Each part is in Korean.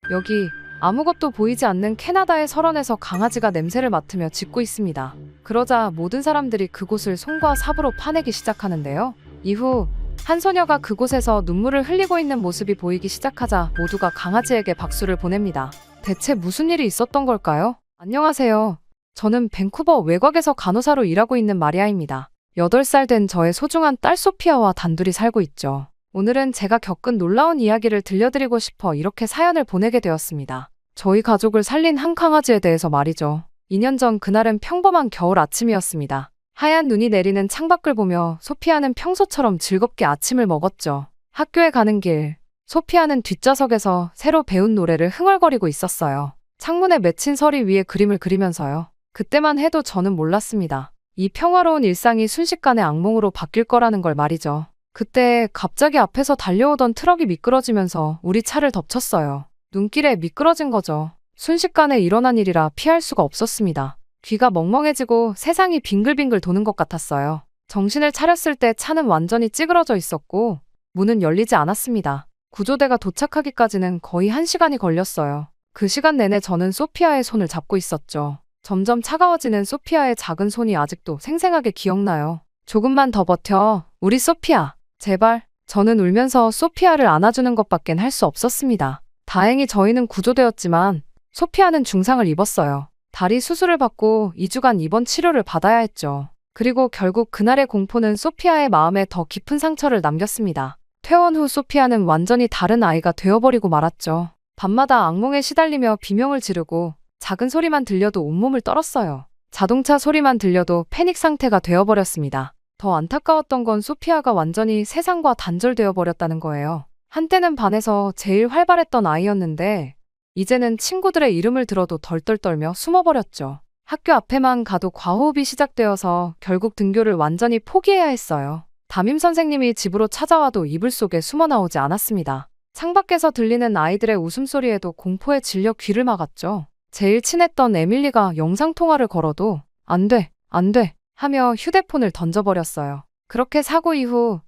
여기 아무것도 보이지 않는 캐나다의 설원에서 강아지가 냄새를 맡으며 짖고 있습니다. 그러자 모든 사람들이 그곳을 손과 삽으로 파내기 시작하는데요. 이후 한 소녀가 그곳에서 눈물을 흘리고 있는 모습이 보이기 시작하자 모두가 강아지에게 박수를 보냅니다. 대체 무슨 일이 있었던 걸까요? 안녕하세요. 저는 밴쿠버 외곽에서 간호사로 일하고 있는 마리아입니다. 8살 된 저의 소중한 딸 소피아와 단둘이 살고 있죠. 오늘은 제가 겪은 놀라운 이야기를 들려드리고 싶어 이렇게 사연을 보내게 되었습니다. 저희 가족을 살린 한 강아지에 대해서 말이죠. 2년 전 그날은 평범한 겨울 아침이었습니다. 하얀 눈이 내리는 창밖을 보며 소피아는 평소처럼 즐겁게 아침을 먹었죠. 학교에 가는 길, 소피아는 뒷좌석에서 새로 배운 노래를 흥얼거리고 있었어요. 창문에 맺힌 서리 위에 그림을 그리면서요. 그때만 해도 저는 몰랐습니다. 이 평화로운 일상이 순식간에 악몽으로 바뀔 거라는 걸 말이죠. 그때 갑자기 앞에서 달려오던 트럭이 미끄러지면서 우리 차를 덮쳤어요. 눈길에 미끄러진 거죠. 순식간에 일어난 일이라 피할 수가 없었습니다. 귀가 멍멍해지고 세상이 빙글빙글 도는 것 같았어요. 정신을 차렸을 때 차는 완전히 찌그러져 있었고 문은 열리지 않았습니다. 구조대가 도착하기까지는 거의 1시간이 걸렸어요. 그 시간 내내 저는 소피아의 손을 잡고 있었죠. 점점 차가워지는 소피아의 작은 손이 아직도 생생하게 기억나요. 조금만 더 버텨, 우리 소피아. 제발. 저는 울면서 소피아를 안아주는 것밖엔 할 수 없었습니다. 다행히 저희는 구조되었지만 소피아는 중상을 입었어요. 다리 수술을 받고 2주간 입원 치료를 받아야 했죠. 그리고 결국 그날의 공포는 소피아의 마음에 더 깊은 상처를 남겼습니다. 퇴원 후 소피아는 완전히 다른 아이가 되어버리고 말았죠. 밤마다 악몽에 시달리며 비명을 지르고 작은 소리만 들려도 온몸을 떨었어요. 자동차 소리만 들려도 패닉 상태가 되어버렸습니다. 더 안타까웠던 건 소피아가 완전히 세상과 단절되어 버렸다는 거예요. 한때는 반에서 제일 활발했던 아이였는데 이제는 친구들의 이름을 들어도 덜덜 떨며 숨어버렸죠. 학교 앞에만 가도 과호흡이 시작되어서 결국 등교를 완전히 포기해야 했어요. 담임 선생님이 집으로 찾아와도 이불 속에 숨어 나오지 않았습니다. 창밖에서 들리는 아이들의 웃음소리에도 공포에 질려 귀를 막았죠. 제일 친했던 에밀리가 영상통화를 걸어도 안 돼, 안 돼 하며 휴대폰을 던져버렸어요. 그렇게 사고 이후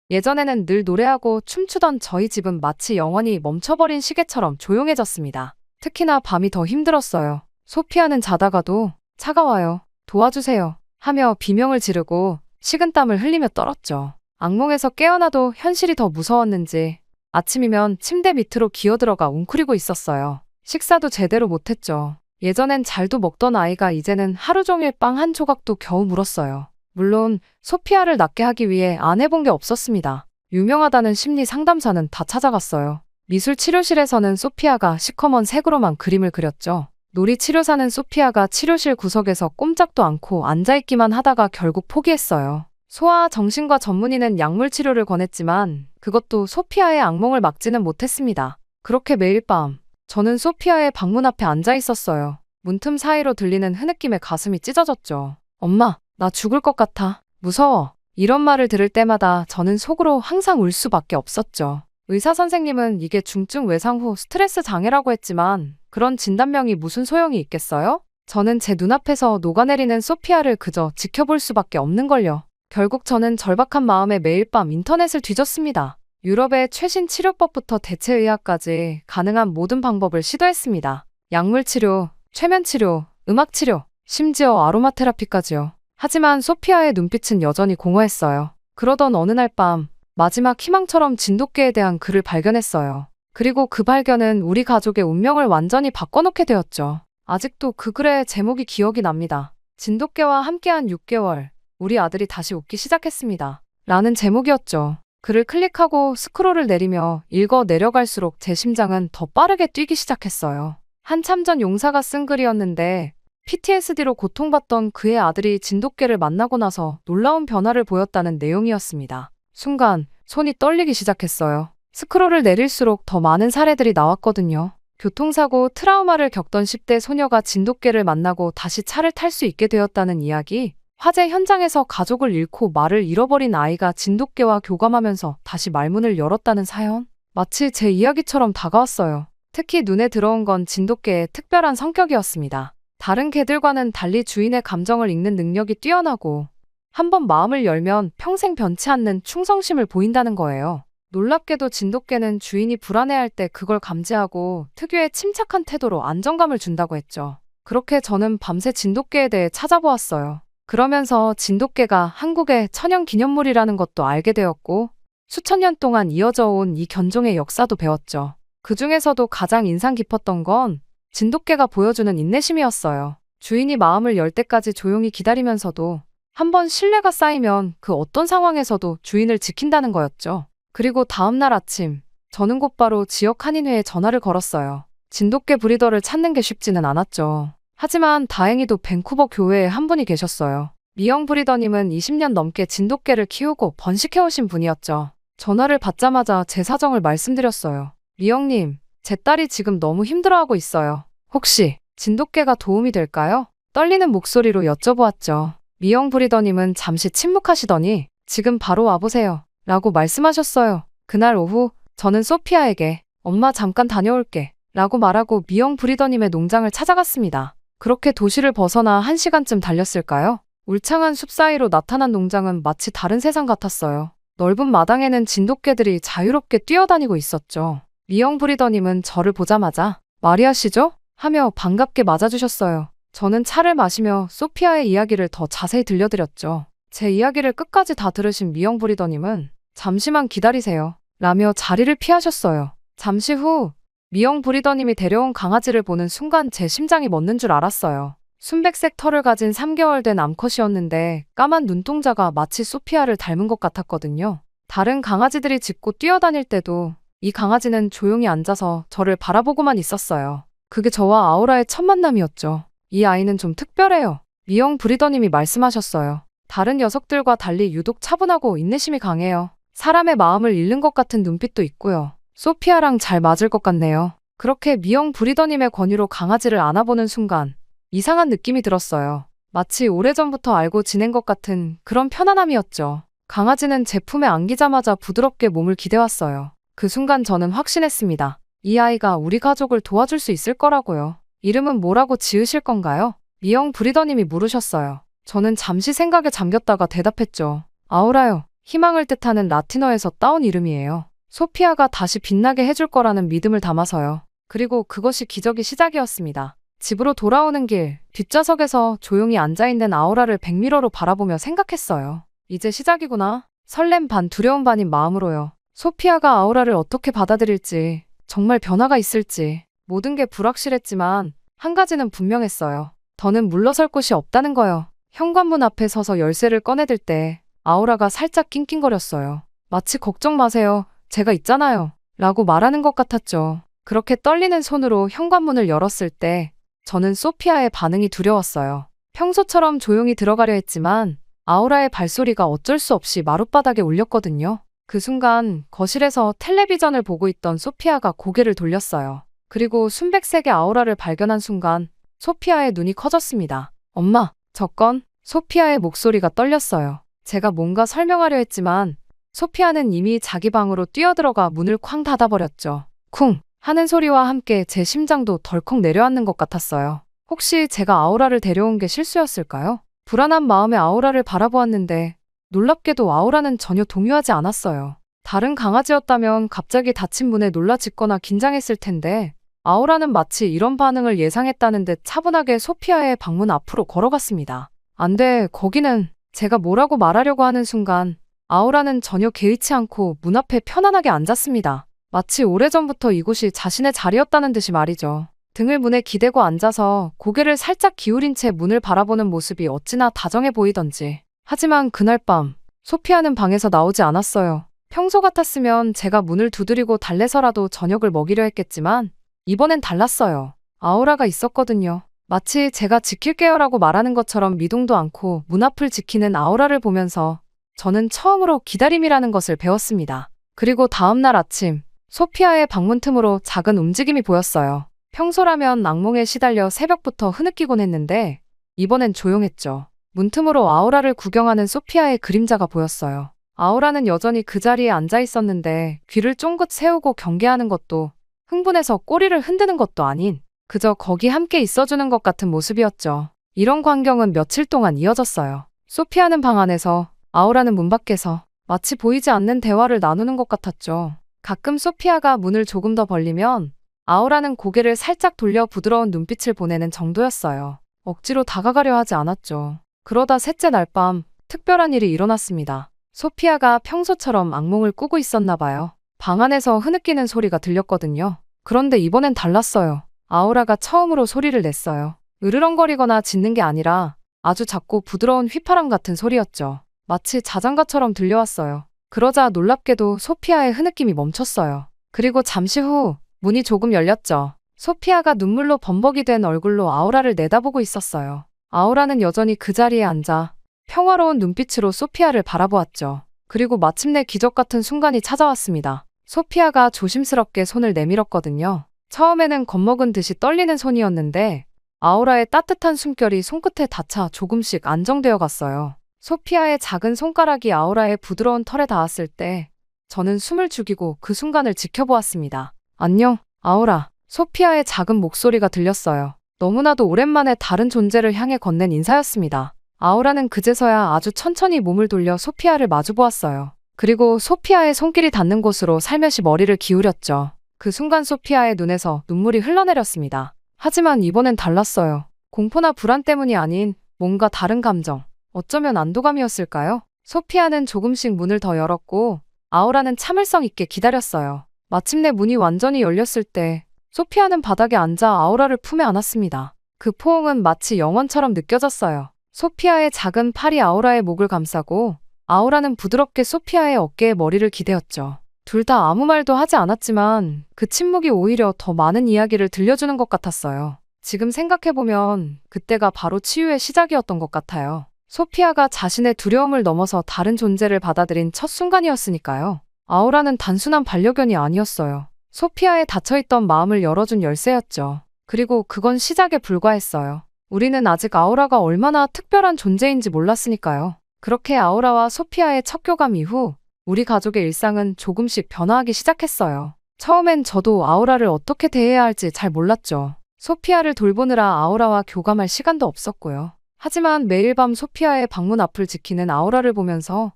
예전에는 늘 노래하고 춤추던 저희 집은 마치 영원히 멈춰버린 시계처럼 조용해졌습니다. 특히나 밤이 더 힘들었어요. 소피아는 자다가도 차가워요, 도와주세요 하며 비명을 지르고 식은땀을 흘리며 떨었죠. 악몽에서 깨어나도 현실이 더 무서웠는지 아침이면 침대 밑으로 기어들어가 웅크리고 있었어요. 식사도 제대로 못했죠. 예전엔 잘도 먹던 아이가 이제는 하루 종일 빵 한 조각도 겨우 물었어요. 물론 소피아를 낫게 하기 위해 안 해본 게 없었습니다. 유명하다는 심리 상담사는 다 찾아갔어요. 미술 치료실에서는 소피아가 시커먼 색으로만 그림을 그렸죠. 놀이치료사는 소피아가 치료실 구석에서 꼼짝도 않고 앉아있기만 하다가 결국 포기했어요. 소아 정신과 전문의는 약물 치료를 권했지만 그것도 소피아의 악몽을 막지는 못했습니다. 그렇게 매일 밤 저는 소피아의 방문 앞에 앉아 있었어요. 문틈 사이로 들리는 흐느낌에 가슴이 찢어졌죠. 엄마, 나 죽을 것 같아. 무서워. 이런 말을 들을 때마다 저는 속으로 항상 울 수밖에 없었죠. 의사 선생님은 이게 중증 외상 후 스트레스 장애라고 했지만 그런 진단명이 무슨 소용이 있겠어요? 저는 제 눈앞에서 녹아내리는 소피아를 그저 지켜볼 수밖에 없는걸요. 결국 저는 절박한 마음에 매일 밤 인터넷을 뒤졌습니다. 유럽의 최신 치료법부터 대체의학까지 가능한 모든 방법을 시도했습니다. 약물 치료, 최면 치료, 음악 치료, 심지어 아로마 테라피까지요. 하지만 소피아의 눈빛은 여전히 공허했어요. 그러던 어느 날 밤, 마지막 희망처럼 진돗개에 대한 글을 발견했어요. 그리고 그 발견은 우리 가족의 운명을 완전히 바꿔놓게 되었죠. 아직도 그 글의 제목이 기억이 납니다. 진돗개와 함께한 6개월, 우리 아들이 다시 웃기 시작했습니다. 라는 제목이었죠. 글을 클릭하고 스크롤을 내리며 읽어 내려갈수록 제 심장은 더 빠르게 뛰기 시작했어요. 한참 전 용사가 쓴 글이었는데 PTSD로 고통받던 그의 아들이 진돗개를 만나고 나서 놀라운 변화를 보였다는 내용이었습니다. 순간 손이 떨리기 시작했어요. 스크롤을 내릴수록 더 많은 사례들이 나왔거든요. 교통사고, 트라우마를 겪던 10대 소녀가 진돗개를 만나고 다시 차를 탈 수 있게 되었다는 이야기, 화재 현장에서 가족을 잃고 말을 잃어버린 아이가 진돗개와 교감하면서 다시 말문을 열었다는 사연. 마치 제 이야기처럼 다가왔어요. 특히 눈에 들어온 건 진돗개의 특별한 성격이었습니다. 다른 개들과는 달리 주인의 감정을 읽는 능력이 뛰어나고 한번 마음을 열면 평생 변치 않는 충성심을 보인다는 거예요. 놀랍게도 진돗개는 주인이 불안해할 때 그걸 감지하고 특유의 침착한 태도로 안정감을 준다고 했죠. 그렇게 저는 밤새 진돗개에 대해 찾아보았어요. 그러면서 진돗개가 한국의 천연 기념물이라는 것도 알게 되었고 수천 년 동안 이어져 온 이 견종의 역사도 배웠죠. 그 중에서도 가장 인상 깊었던 건 진돗개가 보여주는 인내심이었어요. 주인이 마음을 열 때까지 조용히 기다리면서도 한번 신뢰가 쌓이면 그 어떤 상황에서도 주인을 지킨다는 거였죠. 그리고 다음날 아침, 저는 곧바로 지역 한인회에 전화를 걸었어요. 진돗개 브리더를 찾는 게 쉽지는 않았죠. 하지만 다행히도 밴쿠버 교회에 한 분이 계셨어요. 미영 브리더님은 20년 넘게 진돗개를 키우고 번식해오신 분이었죠. 전화를 받자마자 제 사정을 말씀드렸어요. 미영님, 제 딸이 지금 너무 힘들어하고 있어요. 혹시 진돗개가 도움이 될까요? 떨리는 목소리로 여쭤보았죠. 미영 브리더님은 잠시 침묵하시더니 지금 바로 와보세요. 라고 말씀하셨어요. 그날 오후 저는 소피아에게 엄마 잠깐 다녀올게. 라고 말하고 미영 브리더님의 농장을 찾아갔습니다. 그렇게 도시를 벗어나 1시간쯤 달렸을까요? 울창한 숲 사이로 나타난 농장은 마치 다른 세상 같았어요. 넓은 마당에는 진돗개들이 자유롭게 뛰어다니고 있었죠. 미영 브리더님은 저를 보자마자 마리아 씨죠? 하며 반갑게 맞아주셨어요. 저는 차를 마시며 소피아의 이야기를 더 자세히 들려드렸죠. 제 이야기를 끝까지 다 들으신 미영 브리더님은 잠시만 기다리세요. 라며 자리를 피하셨어요. 잠시 후 미영 브리더님이 데려온 강아지를 보는 순간 제 심장이 멎는 줄 알았어요. 순백색 털을 가진 3개월 된 암컷이었는데 까만 눈동자가 마치 소피아를 닮은 것 같았거든요. 다른 강아지들이 짖고 뛰어다닐 때도 이 강아지는 조용히 앉아서 저를 바라보고만 있었어요. 그게 저와 아우라의 첫 만남이었죠. 이 아이는 좀 특별해요. 미영 브리더님이 말씀하셨어요. 다른 녀석들과 달리 유독 차분하고 인내심이 강해요. 사람의 마음을 읽는 것 같은 눈빛도 있고요. 소피아랑 잘 맞을 것 같네요. 그렇게 미영 브리더님의 권유로 강아지를 안아보는 순간 이상한 느낌이 들었어요. 마치 오래전부터 알고 지낸 것 같은 그런 편안함이었죠. 강아지는 제 품에 안기자마자 부드럽게 몸을 기대왔어요. 그 순간 저는 확신했습니다. 이 아이가 우리 가족을 도와줄 수 있을 거라고요. 이름은 뭐라고 지으실 건가요? 미영 브리더님이 물으셨어요. 저는 잠시 생각에 잠겼다가 대답했죠. 아우라요. 희망을 뜻하는 라틴어에서 따온 이름이에요. 소피아가 다시 빛나게 해줄 거라는 믿음을 담아서요. 그리고 그것이 기적의 시작이었습니다. 집으로 돌아오는 길, 뒷좌석에서 조용히 앉아있는 아우라를 백미러로 바라보며 생각했어요. 이제 시작이구나. 설렘 반 두려움 반인 마음으로요. 소피아가 아우라를 어떻게 받아들일지, 정말 변화가 있을지 모든 게 불확실했지만 한 가지는 분명했어요. 더는 물러설 곳이 없다는 거요. 현관문 앞에 서서 열쇠를 꺼내들 때 아우라가 살짝 낑낑거렸어요. 마치 걱정 마세요. 제가 있잖아요. 라고 말하는 것 같았죠. 그렇게 떨리는 손으로 현관문을 열었을 때 저는 소피아의 반응이 두려웠어요. 평소처럼 조용히 들어가려 했지만 아우라의 발소리가 어쩔 수 없이 마룻바닥에 울렸거든요. 그 순간 거실에서 텔레비전을 보고 있던 소피아가 고개를 돌렸어요. 그리고 순백색의 아우라를 발견한 순간 소피아의 눈이 커졌습니다. 엄마, 저 건? 소피아의 목소리가 떨렸어요. 제가 뭔가 설명하려 했지만 소피아는 이미 자기 방으로 뛰어들어가 문을 쾅 닫아버렸죠. 쿵 하는 소리와 함께 제 심장도 덜컥 내려앉는 것 같았어요. 혹시 제가 아우라를 데려온 게 실수였을까요? 불안한 마음에 아우라를 바라보았는데 놀랍게도 아우라는 전혀 동요하지 않았어요. 다른 강아지였다면 갑자기 닫힌 문에 놀라 짖거나 긴장했을 텐데 아우라는 마치 이런 반응을 예상했다는 듯 차분하게 소피아의 방문 앞으로 걸어갔습니다. 안 돼, 거기는. 제가 뭐라고 말하려고 하는 순간 아우라는 전혀 개의치 않고 문 앞에 편안하게 앉았습니다. 마치 오래전부터 이곳이 자신의 자리였다는 듯이 말이죠. 등을 문에 기대고 앉아서 고개를 살짝 기울인 채 문을 바라보는 모습이 어찌나 다정해 보이던지. 하지만 그날 밤 소피아는 방에서 나오지 않았어요. 평소 같았으면 제가 문을 두드리고 달래서라도 저녁을 먹이려 했겠지만 이번엔 달랐어요. 아우라가 있었거든요. 마치 제가 지킬게요라고 말하는 것처럼 미동도 않고 문 앞을 지키는 아우라를 보면서 저는 처음으로 기다림이라는 것을 배웠습니다. 그리고 다음날 아침 소피아의 방문 틈으로 작은 움직임이 보였어요. 평소라면 악몽에 시달려 새벽부터 흐느끼곤 했는데 이번엔 조용했죠. 문틈으로 아우라를 구경하는 소피아의 그림자가 보였어요. 아우라는 여전히 그 자리에 앉아 있었는데 귀를 쫑긋 세우고 경계하는 것도 흥분해서 꼬리를 흔드는 것도 아닌 그저 거기 함께 있어주는 것 같은 모습이었죠. 이런 광경은 며칠 동안 이어졌어요. 소피아는 방 안에서, 아우라는 문 밖에서. 마치 보이지 않는 대화를 나누는 것 같았죠. 가끔 소피아가 문을 조금 더 벌리면 아우라는 고개를 살짝 돌려 부드러운 눈빛을 보내는 정도였어요. 억지로 다가가려 하지 않았죠. 그러다 셋째 날 밤 특별한 일이 일어났습니다. 소피아가 평소처럼 악몽을 꾸고 있었나 봐요. 방 안에서 흐느끼는 소리가 들렸거든요. 그런데 이번엔 달랐어요. 아우라가 처음으로 소리를 냈어요. 으르렁거리거나 짖는 게 아니라 아주 작고 부드러운 휘파람 같은 소리였죠. 마치 자장가처럼 들려왔어요. 그러자 놀랍게도 소피아의 흐느낌이 멈췄어요. 그리고 잠시 후 문이 조금 열렸죠. 소피아가 눈물로 범벅이 된 얼굴로 아우라를 내다보고 있었어요. 아우라는 여전히 그 자리에 앉아 평화로운 눈빛으로 소피아를 바라보았죠. 그리고 마침내 기적 같은 순간이 찾아왔습니다. 소피아가 조심스럽게 손을 내밀었거든요. 처음에는 겁먹은 듯이 떨리는 손이었는데 아우라의 따뜻한 숨결이 손끝에 닿자 조금씩 안정되어 갔어요. 소피아의 작은 손가락이 아우라의 부드러운 털에 닿았을 때 저는 숨을 죽이고 그 순간을 지켜보았습니다. 안녕, 아우라. 소피아의 작은 목소리가 들렸어요. 너무나도 오랜만에 다른 존재를 향해 건넨 인사였습니다. 아우라는 그제서야 아주 천천히 몸을 돌려 소피아를 마주보았어요. 그리고 소피아의 손길이 닿는 곳으로 살며시 머리를 기울였죠. 그 순간 소피아의 눈에서 눈물이 흘러내렸습니다. 하지만 이번엔 달랐어요. 공포나 불안 때문이 아닌 뭔가 다른 감정. 어쩌면 안도감이었을까요? 소피아는 조금씩 문을 더 열었고 아우라는 참을성 있게 기다렸어요. 마침내 문이 완전히 열렸을 때 소피아는 바닥에 앉아 아우라를 품에 안았습니다. 그 포옹은 마치 영원처럼 느껴졌어요. 소피아의 작은 팔이 아우라의 목을 감싸고 아우라는 부드럽게 소피아의 어깨에 머리를 기대었죠. 둘 다 아무 말도 하지 않았지만 그 침묵이 오히려 더 많은 이야기를 들려주는 것 같았어요. 지금 생각해보면 그때가 바로 치유의 시작이었던 것 같아요. 소피아가 자신의 두려움을 넘어서 다른 존재를 받아들인 첫 순간이었으니까요. 아우라는 단순한 반려견이 아니었어요. 소피아의 닫혀있던 마음을 열어준 열쇠였죠. 그리고 그건 시작에 불과했어요. 우리는 아직 아우라가 얼마나 특별한 존재인지 몰랐으니까요. 그렇게 아우라와 소피아의 첫 교감 이후 우리 가족의 일상은 조금씩 변화하기 시작했어요. 처음엔 저도 아우라를 어떻게 대해야 할지 잘 몰랐죠. 소피아를 돌보느라 아우라와 교감할 시간도 없었고요. 하지만 매일 밤 소피아의 방문 앞을 지키는 아우라를 보면서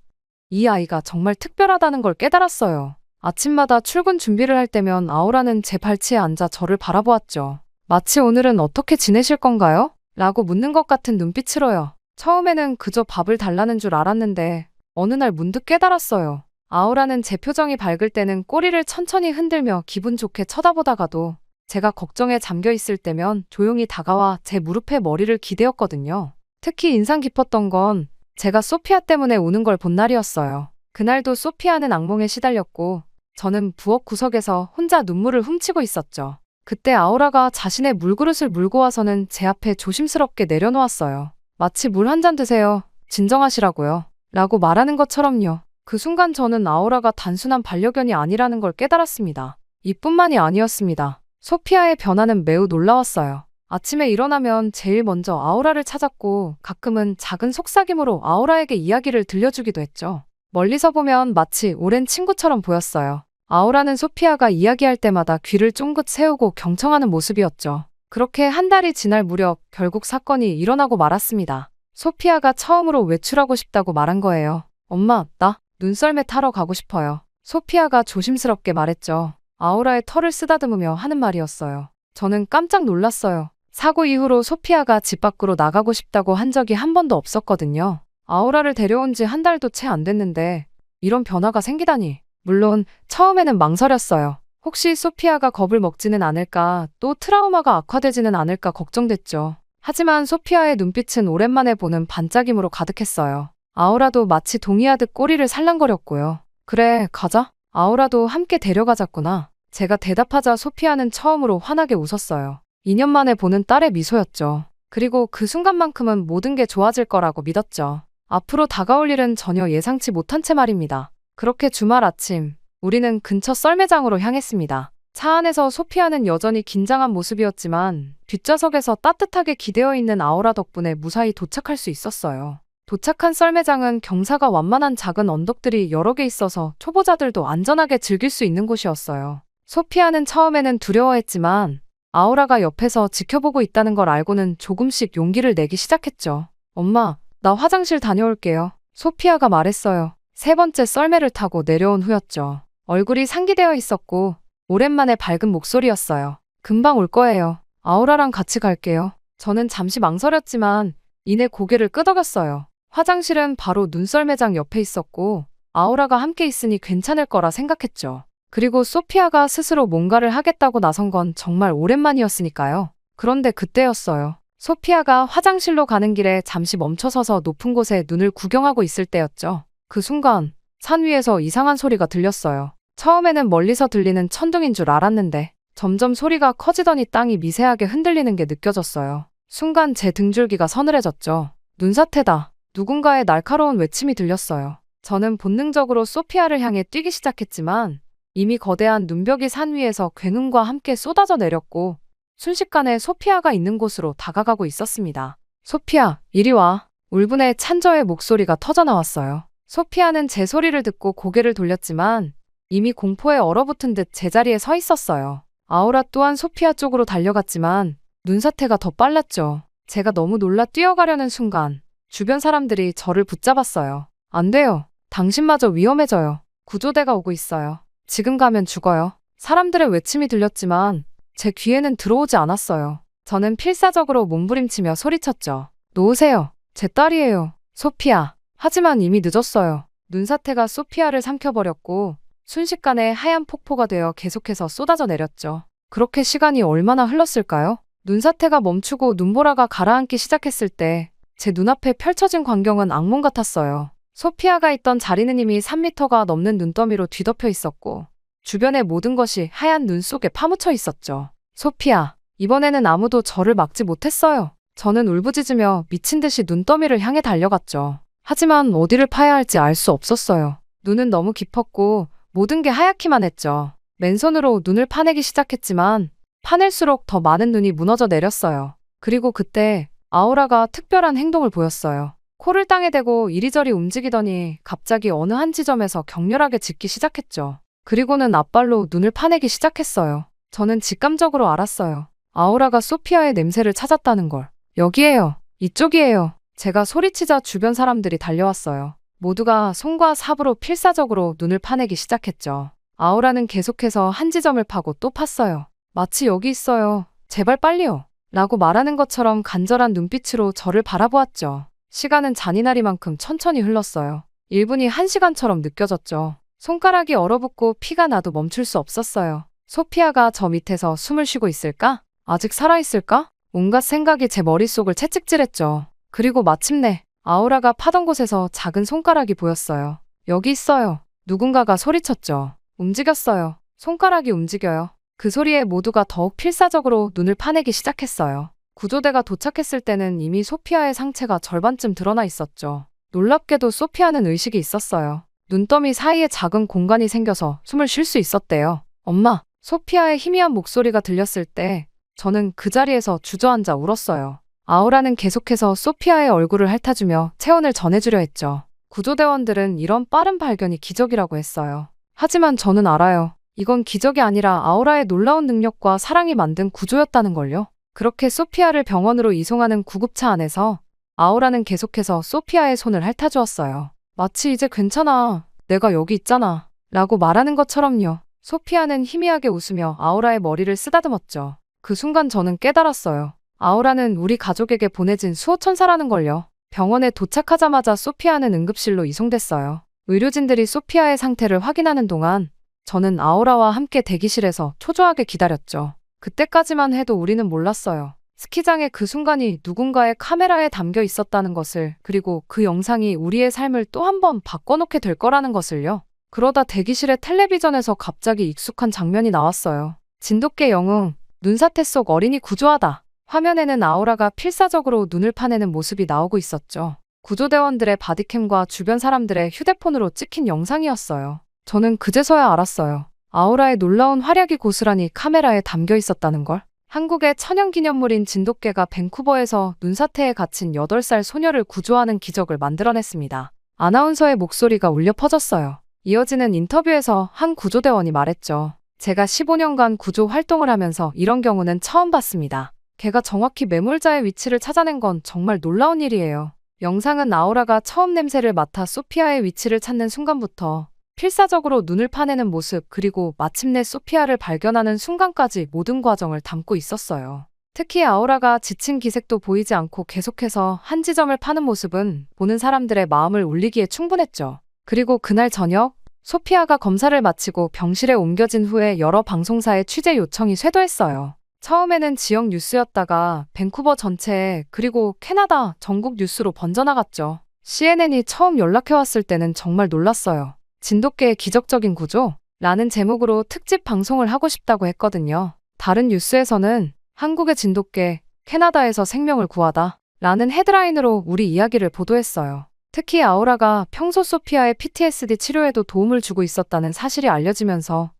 이 아이가 정말 특별하다는 걸 깨달았어요. 아침마다 출근 준비를 할 때면 아우라는 제 발치에 앉아 저를 바라보았죠. 마치 오늘은 어떻게 지내실 건가요? 라고 묻는 것 같은 눈빛으로요. 처음에는 그저 밥을 달라는 줄 알았는데 어느 날 문득 깨달았어요. 아우라는 제 표정이 밝을 때는 꼬리를 천천히 흔들며 기분 좋게 쳐다보다가도 제가 걱정에 잠겨 있을 때면 조용히 다가와 제 무릎에 머리를 기대었거든요. 특히 인상 깊었던 건 제가 소피아 때문에 우는 걸 본 날이었어요. 그날도 소피아는 악몽에 시달렸고 저는 부엌 구석에서 혼자 눈물을 훔치고 있었죠. 그때 아우라가 자신의 물그릇을 물고 와서는 제 앞에 조심스럽게 내려놓았어요. 마치 물 한 잔 드세요. 진정하시라고요. 라고 말하는 것처럼요. 그 순간 저는 아우라가 단순한 반려견이 아니라는 걸 깨달았습니다. 이뿐만이 아니었습니다. 소피아의 변화는 매우 놀라웠어요. 아침에 일어나면 제일 먼저 아우라를 찾았고 가끔은 작은 속삭임으로 아우라에게 이야기를 들려주기도 했죠. 멀리서 보면 마치 오랜 친구처럼 보였어요. 아우라는 소피아가 이야기할 때마다 귀를 쫑긋 세우고 경청하는 모습이었죠. 그렇게 한 달이 지날 무렵 결국 사건이 일어나고 말았습니다. 소피아가 처음으로 외출하고 싶다고 말한 거예요. 엄마, 나 눈썰매 타러 가고 싶어요. 소피아가 조심스럽게 말했죠. 아우라의 털을 쓰다듬으며 하는 말이었어요. 저는 깜짝 놀랐어요. 사고 이후로 소피아가 집 밖으로 나가고 싶다고 한 적이 한 번도 없었거든요. 아우라를 데려온 지 한 달도 채 안 됐는데 이런 변화가 생기다니. 물론 처음에는 망설였어요. 혹시 소피아가 겁을 먹지는 않을까, 또 트라우마가 악화되지는 않을까 걱정됐죠. 하지만 소피아의 눈빛은 오랜만에 보는 반짝임으로 가득했어요. 아우라도 마치 동의하듯 꼬리를 살랑거렸고요. 그래, 가자. 아우라도 함께 데려가자꾸나. 제가 대답하자 소피아는 처음으로 환하게 웃었어요. 2년 만에 보는 딸의 미소였죠. 그리고 그 순간만큼은 모든 게 좋아질 거라고 믿었죠. 앞으로 다가올 일은 전혀 예상치 못한 채 말입니다. 그렇게 주말 아침, 우리는 근처 썰매장으로 향했습니다. 차 안에서 소피아는 여전히 긴장한 모습이었지만 뒷좌석에서 따뜻하게 기대어 있는 아우라 덕분에 무사히 도착할 수 있었어요. 도착한 썰매장은 경사가 완만한 작은 언덕들이 여러 개 있어서 초보자들도 안전하게 즐길 수 있는 곳이었어요. 소피아는 처음에는 두려워했지만 아우라가 옆에서 지켜보고 있다는 걸 알고는 조금씩 용기를 내기 시작했죠. 엄마, 나 화장실 다녀올게요. 소피아가 말했어요. 세 번째 썰매를 타고 내려온 후였죠. 얼굴이 상기되어 있었고 오랜만에 밝은 목소리였어요. 금방 올 거예요. 아우라랑 같이 갈게요. 저는 잠시 망설였지만 이내 고개를 끄덕였어요. 화장실은 바로 눈썰매장 옆에 있었고 아우라가 함께 있으니 괜찮을 거라 생각했죠. 그리고 소피아가 스스로 뭔가를 하겠다고 나선 건 정말 오랜만이었으니까요. 그런데 그때였어요. 소피아가 화장실로 가는 길에 잠시 멈춰서서 높은 곳에 눈을 구경하고 있을 때였죠. 그 순간 산 위에서 이상한 소리가 들렸어요. 처음에는 멀리서 들리는 천둥인 줄 알았는데 점점 소리가 커지더니 땅이 미세하게 흔들리는 게 느껴졌어요. 순간 제 등줄기가 서늘해졌죠. 눈사태다. 누군가의 날카로운 외침이 들렸어요. 저는 본능적으로 소피아를 향해 뛰기 시작했지만 이미 거대한 눈벽이 산 위에서 굉음과 함께 쏟아져 내렸고 순식간에 소피아가 있는 곳으로 다가가고 있었습니다. 소피아, 이리 와. 울분의 찬저의 목소리가 터져나왔어요. 소피아는 제 소리를 듣고 고개를 돌렸지만 이미 공포에 얼어붙은 듯 제자리에 서 있었어요. 아우라 또한 소피아 쪽으로 달려갔지만 눈사태가 더 빨랐죠. 제가 너무 놀라 뛰어가려는 순간 주변 사람들이 저를 붙잡았어요. 안 돼요. 당신마저 위험해져요. 구조대가 오고 있어요. 지금 가면 죽어요. 사람들의 외침이 들렸지만 제 귀에는 들어오지 않았어요. 저는 필사적으로 몸부림치며 소리쳤죠. 놓으세요. 제 딸이에요. 소피아. 하지만 이미 늦었어요. 눈사태가 소피아를 삼켜버렸고 순식간에 하얀 폭포가 되어 계속해서 쏟아져 내렸죠. 그렇게 시간이 얼마나 흘렀을까요? 눈사태가 멈추고 눈보라가 가라앉기 시작했을 때 제 눈앞에 펼쳐진 광경은 악몽 같았어요. 소피아가 있던 자리는 이미 3m가 넘는 눈더미로 뒤덮여 있었고 주변의 모든 것이 하얀 눈 속에 파묻혀 있었죠. 소피아, 이번에는 아무도 저를 막지 못했어요. 저는 울부짖으며 미친 듯이 눈더미를 향해 달려갔죠. 하지만 어디를 파야 할지 알 수 없었어요. 눈은 너무 깊었고 모든 게 하얗기만 했죠. 맨손으로 눈을 파내기 시작했지만 파낼수록 더 많은 눈이 무너져 내렸어요. 그리고 그때 아우라가 특별한 행동을 보였어요. 코를 땅에 대고 이리저리 움직이더니 갑자기 어느 한 지점에서 격렬하게 짖기 시작했죠. 그리고는 앞발로 눈을 파내기 시작했어요. 저는 직감적으로 알았어요. 아우라가 소피아의 냄새를 찾았다는 걸. 여기에요. 이쪽이에요. 제가 소리치자 주변 사람들이 달려왔어요. 모두가 손과 삽으로 필사적으로 눈을 파내기 시작했죠. 아우라는 계속해서 한 지점을 파고 또 팠어요. 마치 여기 있어요. 제발 빨리요. 라고 말하는 것처럼 간절한 눈빛으로 저를 바라보았죠. 시간은 잔인하리만큼 천천히 흘렀어요. 1분이 1시간처럼 느껴졌죠. 손가락이 얼어붙고 피가 나도 멈출 수 없었어요. 소피아가 저 밑에서 숨을 쉬고 있을까? 아직 살아있을까? 온갖 생각이 제 머릿속을 채찍질했죠. 그리고 마침내 아우라가 파던 곳에서 작은 손가락이 보였어요. 여기 있어요. 누군가가 소리쳤죠. 움직였어요. 손가락이 움직여요. 그 소리에 모두가 더욱 필사적으로 눈을 파내기 시작했어요. 구조대가 도착했을 때는 이미 소피아의 상체가 절반쯤 드러나 있었죠. 놀랍게도 소피아는 의식이 있었어요. 눈더미 사이에 작은 공간이 생겨서 숨을 쉴 수 있었대요. 엄마, 소피아의 희미한 목소리가 들렸을 때 저는 그 자리에서 주저앉아 울었어요. 아우라는 계속해서 소피아의 얼굴을 핥아주며 체온을 전해주려 했죠. 구조대원들은 이런 빠른 발견이 기적이라고 했어요. 하지만 저는 알아요. 이건 기적이 아니라 아우라의 놀라운 능력과 사랑이 만든 구조였다는 걸요. 그렇게 소피아를 병원으로 이송하는 구급차 안에서 아우라는 계속해서 소피아의 손을 핥아주었어요. 마치 이제 괜찮아. 내가 여기 있잖아. 라고 말하는 것처럼요. 소피아는 희미하게 웃으며 아우라의 머리를 쓰다듬었죠. 그 순간 저는 깨달았어요. 아우라는 우리 가족에게 보내진 수호천사라는 걸요. 병원에 도착하자마자 소피아는 응급실로 이송됐어요. 의료진들이 소피아의 상태를 확인하는 동안 저는 아우라와 함께 대기실에서 초조하게 기다렸죠. 그때까지만 해도 우리는 몰랐어요. 스키장의 그 순간이 누군가의 카메라에 담겨 있었다는 것을, 그리고 그 영상이 우리의 삶을 또 한 번 바꿔놓게 될 거라는 것을요. 그러다 대기실의 텔레비전에서 갑자기 익숙한 장면이 나왔어요. 진돗개 영웅, 눈사태 속 어린이 구조하다. 화면에는 아우라가 필사적으로 눈을 파내는 모습이 나오고 있었죠. 구조대원들의 바디캠과 주변 사람들의 휴대폰으로 찍힌 영상이었어요. 저는 그제서야 알았어요. 아우라의 놀라운 활약이 고스란히 카메라에 담겨 있었다는 걸. 한국의 천연기념물인 진돗개가 밴쿠버에서 눈사태에 갇힌 8살 소녀를 구조하는 기적을 만들어냈습니다. 아나운서의 목소리가 울려 퍼졌어요. 이어지는 인터뷰에서 한 구조대원이 말했죠. 제가 15년간 구조 활동을 하면서 이런 경우는 처음 봤습니다. 개가 정확히 매몰자의 위치를 찾아낸 건 정말 놀라운 일이에요. 영상은 아우라가 처음 냄새를 맡아 소피아의 위치를 찾는 순간부터 필사적으로 눈을 파내는 모습, 그리고 마침내 소피아를 발견하는 순간까지 모든 과정을 담고 있었어요. 특히 아우라가 지친 기색도 보이지 않고 계속해서 한 지점을 파는 모습은 보는 사람들의 마음을 울리기에 충분했죠. 그리고 그날 저녁, 소피아가 검사를 마치고 병실에 옮겨진 후에 여러 방송사의 취재 요청이 쇄도했어요. 처음에는 지역 뉴스였다가 밴쿠버 전체에, 그리고 캐나다 전국 뉴스로 번져나갔죠. CNN이 처음 연락해왔을 때는 정말 놀랐어요. 진돗개의 기적적인 구조? 라는 제목으로 특집 방송을 하고 싶다고 했거든요. 다른 뉴스에서는 한국의 진돗개, 캐나다에서 생명을 구하다 라는 헤드라인으로 우리 이야기를 보도했어요. 특히 아우라가 평소 소피아의 PTSD 치료에도 도움을 주고 있었다는 사실이 알려지면서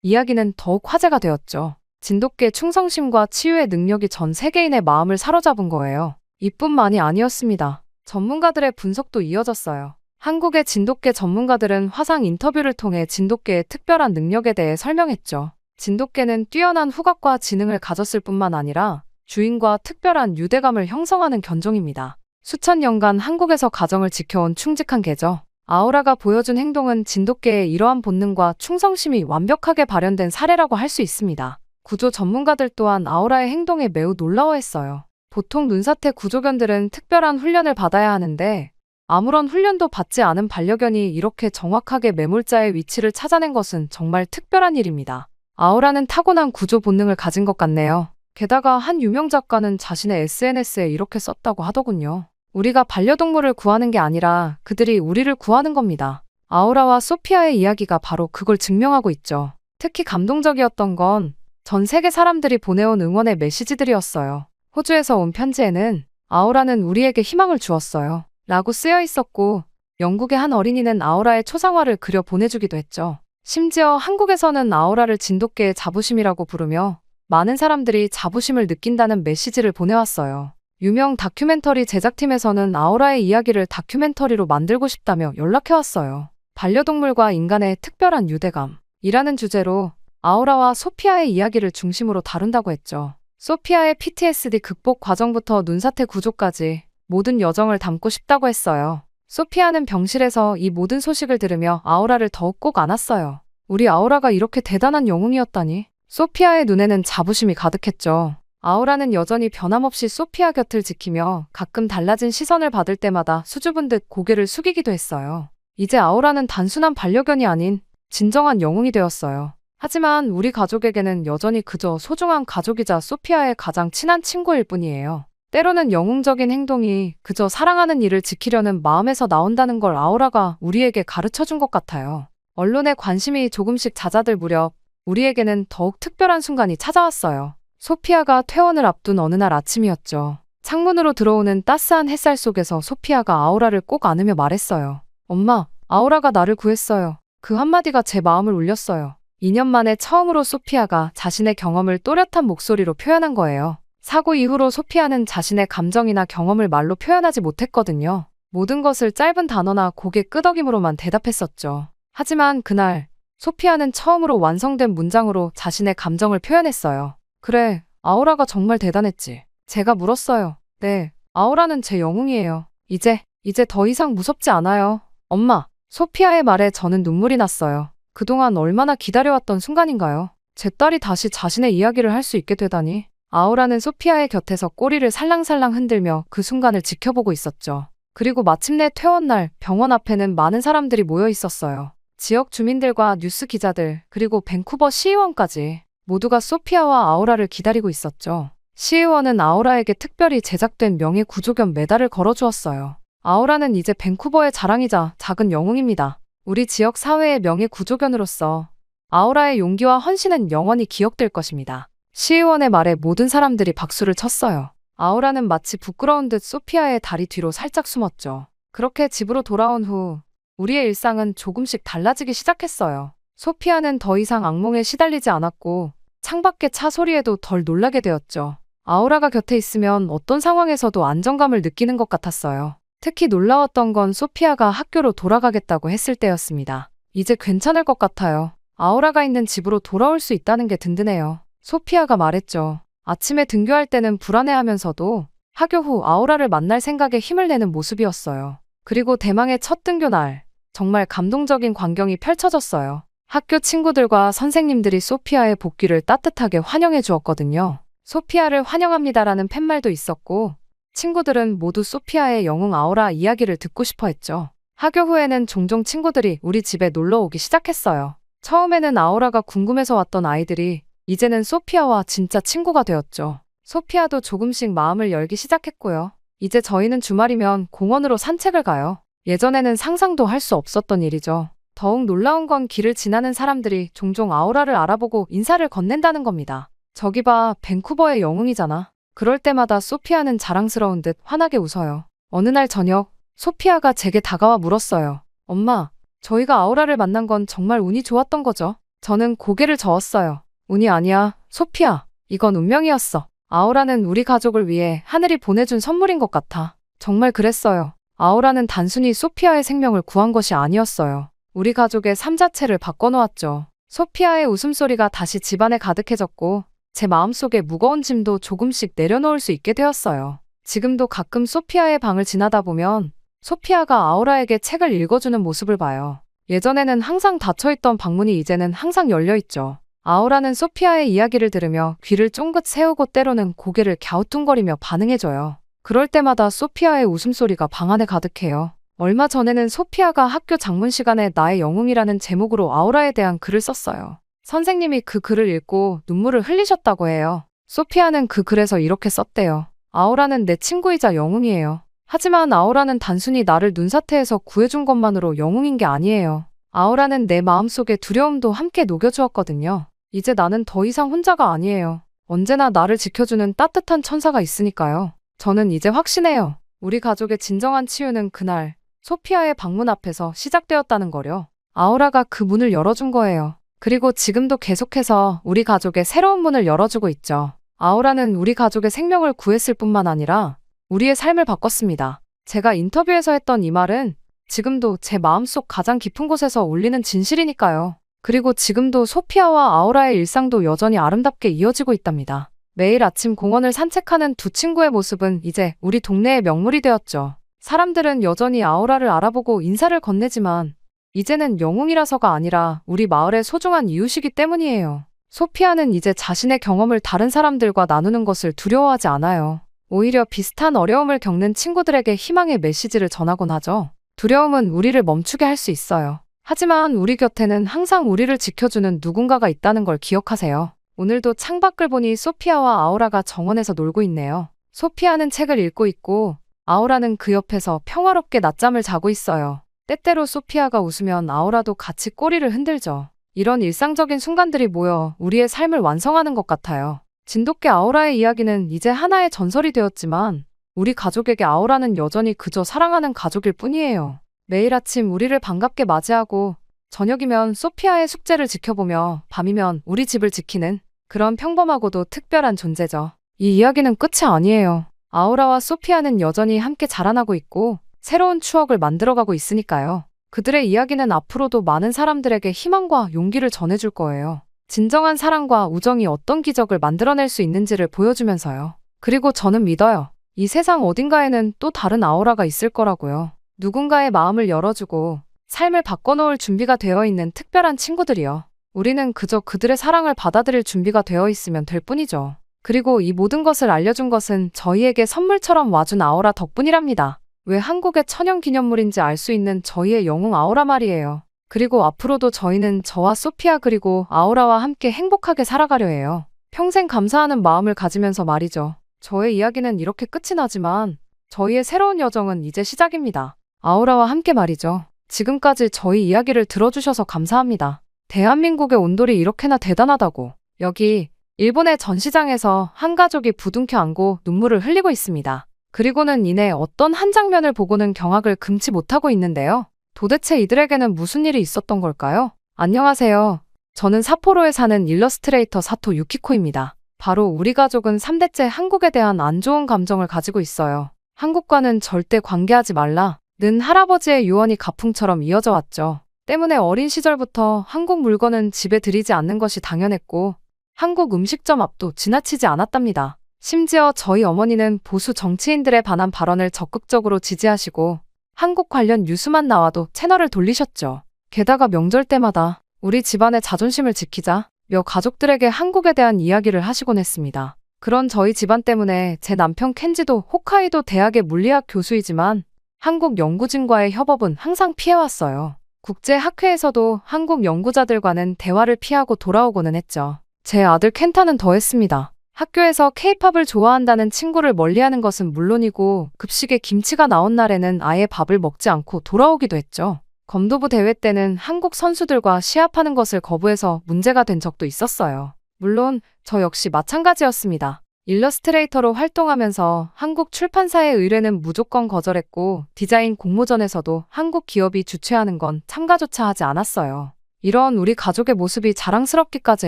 이야기는 더욱 화제가 되었죠. 진돗개의 충성심과 치유의 능력이 전 세계인의 마음을 사로잡은 거예요. 이뿐만이 아니었습니다. 전문가들의 분석도 이어졌어요. 한국의 진돗개 전문가들은 화상 인터뷰를 통해 진돗개의 특별한 능력에 대해 설명했죠. 진돗개는 뛰어난 후각과 지능을 가졌을 뿐만 아니라 주인과 특별한 유대감을 형성하는 견종입니다. 수천 년간 한국에서 가정을 지켜온 충직한 개죠. 아우라가 보여준 행동은 진돗개의 이러한 본능과 충성심이 완벽하게 발현된 사례라고 할 수 있습니다. 구조 전문가들 또한 아우라의 행동에 매우 놀라워했어요. 보통 눈사태 구조견들은 특별한 훈련을 받아야 하는데 아무런 훈련도 받지 않은 반려견이 이렇게 정확하게 매몰자의 위치를 찾아낸 것은 정말 특별한 일입니다. 아우라는 타고난 구조 본능을 가진 것 같네요. 게다가 한 유명 작가는 자신의 SNS에 이렇게 썼다고 하더군요. 우리가 반려동물을 구하는 게 아니라 그들이 우리를 구하는 겁니다. 아우라와 소피아의 이야기가 바로 그걸 증명하고 있죠. 특히 감동적이었던 건 전 세계 사람들이 보내온 응원의 메시지들이었어요. 호주에서 온 편지에는 아우라는 우리에게 희망을 주었어요 라고 쓰여 있었고, 영국의 한 어린이는 아우라의 초상화를 그려 보내주기도 했죠. 심지어 한국에서는 아우라를 진돗개의 자부심이라고 부르며 많은 사람들이 자부심을 느낀다는 메시지를 보내왔어요. 유명 다큐멘터리 제작팀에서는 아우라의 이야기를 다큐멘터리로 만들고 싶다며 연락해왔어요. 반려동물과 인간의 특별한 유대감이라는 주제로 아우라와 소피아의 이야기를 중심으로 다룬다고 했죠. 소피아의 PTSD 극복 과정부터 눈사태 구조까지 모든 여정을 담고 싶다고 했어요. 소피아는 병실에서 이 모든 소식을 들으며 아우라를 더욱 꼭 안았어요. 우리 아우라가 이렇게 대단한 영웅이었다니. 소피아의 눈에는 자부심이 가득했죠. 아우라는 여전히 변함없이 소피아 곁을 지키며 가끔 달라진 시선을 받을 때마다 수줍은 듯 고개를 숙이기도 했어요. 이제 아우라는 단순한 반려견이 아닌 진정한 영웅이 되었어요. 하지만 우리 가족에게는 여전히 그저 소중한 가족이자 소피아의 가장 친한 친구일 뿐이에요. 때로는 영웅적인 행동이 그저 사랑하는 이를 지키려는 마음에서 나온다는 걸 아우라가 우리에게 가르쳐준 것 같아요. 언론의 관심이 조금씩 잦아들 무렵 우리에게는 더욱 특별한 순간이 찾아왔어요. 소피아가 퇴원을 앞둔 어느 날 아침이었죠. 창문으로 들어오는 따스한 햇살 속에서 소피아가 아우라를 꼭 안으며 말했어요. 엄마, 아우라가 나를 구했어요. 그 한마디가 제 마음을 울렸어요. 2년 만에 처음으로 소피아가 자신의 경험을 또렷한 목소리로 표현한 거예요. 사고 이후로 소피아는 자신의 감정이나 경험을 말로 표현하지 못했거든요. 모든 것을 짧은 단어나 고개 끄덕임으로만 대답했었죠. 하지만 그날 소피아는 처음으로 완성된 문장으로 자신의 감정을 표현했어요. 그래, 아우라가 정말 대단했지. 제가 물었어요. 네, 아우라는 제 영웅이에요. 이제 더 이상 무섭지 않아요. 엄마, 소피아의 말에 저는 눈물이 났어요. 그동안 얼마나 기다려왔던 순간인가요? 제 딸이 다시 자신의 이야기를 할 수 있게 되다니. 아우라는 소피아의 곁에서 꼬리를 살랑살랑 흔들며 그 순간을 지켜보고 있었죠. 그리고 마침내 퇴원날 병원 앞에는 많은 사람들이 모여 있었어요. 지역 주민들과 뉴스 기자들, 그리고 밴쿠버 시의원까지 모두가 소피아와 아우라를 기다리고 있었죠. 시의원은 아우라에게 특별히 제작된 명예 구조견 메달을 걸어주었어요. 아우라는 이제 밴쿠버의 자랑이자 작은 영웅입니다. 우리 지역 사회의 명예 구조견으로서 아우라의 용기와 헌신은 영원히 기억될 것입니다. 시의원의 말에 모든 사람들이 박수를 쳤어요. 아우라는 마치 부끄러운 듯 소피아의 다리 뒤로 살짝 숨었죠. 그렇게 집으로 돌아온 후 우리의 일상은 조금씩 달라지기 시작했어요. 소피아는 더 이상 악몽에 시달리지 않았고 창밖의 차 소리에도 덜 놀라게 되었죠. 아우라가 곁에 있으면 어떤 상황에서도 안정감을 느끼는 것 같았어요. 특히 놀라웠던 건 소피아가 학교로 돌아가겠다고 했을 때였습니다. 이제 괜찮을 것 같아요. 아우라가 있는 집으로 돌아올 수 있다는 게 든든해요. 소피아가 말했죠. 아침에 등교할 때는 불안해하면서도 하교 후 아우라를 만날 생각에 힘을 내는 모습이었어요. 그리고 대망의 첫 등교 날, 정말 감동적인 광경이 펼쳐졌어요. 학교 친구들과 선생님들이 소피아의 복귀를 따뜻하게 환영해 주었거든요. 소피아를 환영합니다라는 팻말도 있었고, 친구들은 모두 소피아의 영웅 아우라 이야기를 듣고 싶어 했죠. 하교 후에는 종종 친구들이 우리 집에 놀러 오기 시작했어요. 처음에는 아우라가 궁금해서 왔던 아이들이 이제는 소피아와 진짜 친구가 되었죠. 소피아도 조금씩 마음을 열기 시작했고요. 이제 저희는 주말이면 공원으로 산책을 가요. 예전에는 상상도 할 수 없었던 일이죠. 더욱 놀라운 건 길을 지나는 사람들이 종종 아우라를 알아보고 인사를 건넨다는 겁니다. 저기 봐, 밴쿠버의 영웅이잖아. 그럴 때마다 소피아는 자랑스러운 듯 환하게 웃어요. 어느 날 저녁, 소피아가 제게 다가와 물었어요. 엄마, 저희가 아우라를 만난 건 정말 운이 좋았던 거죠? 저는 고개를 저었어요. 운이 아니야, 소피아. 이건 운명이었어. 아우라는 우리 가족을 위해 하늘이 보내준 선물인 것 같아. 정말 그랬어요. 아우라는 단순히 소피아의 생명을 구한 것이 아니었어요. 우리 가족의 삶 자체를 바꿔놓았죠. 소피아의 웃음소리가 다시 집안에 가득해졌고 제 마음속에 무거운 짐도 조금씩 내려놓을 수 있게 되었어요. 지금도 가끔 소피아의 방을 지나다 보면 소피아가 아우라에게 책을 읽어주는 모습을 봐요. 예전에는 항상 닫혀있던 방문이 이제는 항상 열려있죠. 아우라는 소피아의 이야기를 들으며 귀를 쫑긋 세우고 때로는 고개를 갸우뚱거리며 반응해줘요. 그럴 때마다 소피아의 웃음소리가 방 안에 가득해요. 얼마 전에는 소피아가 학교 장문 시간에 나의 영웅이라는 제목으로 아우라에 대한 글을 썼어요. 선생님이 그 글을 읽고 눈물을 흘리셨다고 해요. 소피아는 그 글에서 이렇게 썼대요. 아우라는 내 친구이자 영웅이에요. 하지만 아우라는 단순히 나를 눈사태에서 구해준 것만으로 영웅인 게 아니에요. 아우라는 내 마음속의 두려움도 함께 녹여주었거든요. 이제 나는 더 이상 혼자가 아니에요. 언제나 나를 지켜주는 따뜻한 천사가 있으니까요. 저는 이제 확신해요. 우리 가족의 진정한 치유는 그날 소피아의 방문 앞에서 시작되었다는 거려. 아우라가 그 문을 열어준 거예요. 그리고 지금도 계속해서 우리 가족의 새로운 문을 열어주고 있죠. 아우라는 우리 가족의 생명을 구했을 뿐만 아니라 우리의 삶을 바꿨습니다. 제가 인터뷰에서 했던 이 말은 지금도 제 마음속 가장 깊은 곳에서 울리는 진실이니까요. 그리고 지금도 소피아와 아우라의 일상도 여전히 아름답게 이어지고 있답니다. 매일 아침 공원을 산책하는 두 친구의 모습은 이제 우리 동네의 명물이 되었죠. 사람들은 여전히 아우라를 알아보고 인사를 건네지만 이제는 영웅이라서가 아니라 우리 마을의 소중한 이웃이기 때문이에요. 소피아는 이제 자신의 경험을 다른 사람들과 나누는 것을 두려워하지 않아요. 오히려 비슷한 어려움을 겪는 친구들에게 희망의 메시지를 전하곤 하죠. 두려움은 우리를 멈추게 할 수 있어요. 하지만 우리 곁에는 항상 우리를 지켜주는 누군가가 있다는 걸 기억하세요. 오늘도 창밖을 보니 소피아와 아우라가 정원에서 놀고 있네요. 소피아는 책을 읽고 있고 아우라는 그 옆에서 평화롭게 낮잠을 자고 있어요. 때때로 소피아가 웃으면 아우라도 같이 꼬리를 흔들죠. 이런 일상적인 순간들이 모여 우리의 삶을 완성하는 것 같아요. 진돗개 아우라의 이야기는 이제 하나의 전설이 되었지만 우리 가족에게 아우라는 여전히 그저 사랑하는 가족일 뿐이에요. 매일 아침 우리를 반갑게 맞이하고 저녁이면 소피아의 숙제를 지켜보며 밤이면 우리 집을 지키는 그런 평범하고도 특별한 존재죠. 이 이야기는 끝이 아니에요. 아우라와 소피아는 여전히 함께 자라나고 있고 새로운 추억을 만들어가고 있으니까요. 그들의 이야기는 앞으로도 많은 사람들에게 희망과 용기를 전해줄 거예요. 진정한 사랑과 우정이 어떤 기적을 만들어낼 수 있는지를 보여주면서요. 그리고 저는 믿어요. 이 세상 어딘가에는 또 다른 아우라가 있을 거라고요. 누군가의 마음을 열어주고 삶을 바꿔놓을 준비가 되어 있는 특별한 친구들이요. 우리는 그저 그들의 사랑을 받아들일 준비가 되어 있으면 될 뿐이죠. 그리고 이 모든 것을 알려준 것은 저희에게 선물처럼 와준 아우라 덕분이랍니다. 왜 한국의 천연기념물인지 알 수 있는 저희의 영웅 아우라 말이에요. 그리고 앞으로도 저희는 저와 소피아 그리고 아우라와 함께 행복하게 살아가려 해요. 평생 감사하는 마음을 가지면서 말이죠. 저의 이야기는 이렇게 끝이 나지만 저희의 새로운 여정은 이제 시작입니다. 아우라와 함께 말이죠. 지금까지 저희 이야기를 들어주셔서 감사합니다. 대한민국의 온돌이 이렇게나 대단하다고. 여기 일본의 전시장에서 한 가족이 부둥켜 안고 눈물을 흘리고 있습니다. 그리고는 이내 어떤 한 장면을 보고는 경악을 금치 못하고 있는데요. 도대체 이들에게는 무슨 일이 있었던 걸까요? 안녕하세요. 저는 삿포로에 사는 일러스트레이터 사토 유키코입니다. 바로 우리 가족은 3대째 한국에 대한 안 좋은 감정을 가지고 있어요. 한국과는 절대 관계하지 말라. 는 할아버지의 유언이 가풍처럼 이어져 왔죠. 때문에 어린 시절부터 한국 물건은 집에 들이지 않는 것이 당연했고 한국 음식점 앞도 지나치지 않았답니다. 심지어 저희 어머니는 보수 정치인들에 반한 발언을 적극적으로 지지하시고 한국 관련 뉴스만 나와도 채널을 돌리셨죠. 게다가 명절 때마다 우리 집안의 자존심을 지키자 며 가족들에게 한국에 대한 이야기를 하시곤 했습니다. 그런 저희 집안 때문에 제 남편 켄지도 홋카이도 대학의 물리학 교수이지만 한국 연구진과의 협업은 항상 피해왔어요. 국제학회에서도 한국 연구자들과는 대화를 피하고 돌아오고는 했죠. 제 아들 켄타는 더했습니다. 학교에서 케이팝을 좋아한다는 친구를 멀리하는 것은 물론이고 급식에 김치가 나온 날에는 아예 밥을 먹지 않고 돌아오기도 했죠. 검도부 대회 때는 한국 선수들과 시합하는 것을 거부해서 문제가 된 적도 있었어요. 물론 저 역시 마찬가지였습니다. 일러스트레이터로 활동하면서 한국 출판사의 의뢰는 무조건 거절했고 디자인 공모전에서도 한국 기업이 주최하는 건 참가조차 하지 않았어요. 이런 우리 가족의 모습이 자랑스럽기까지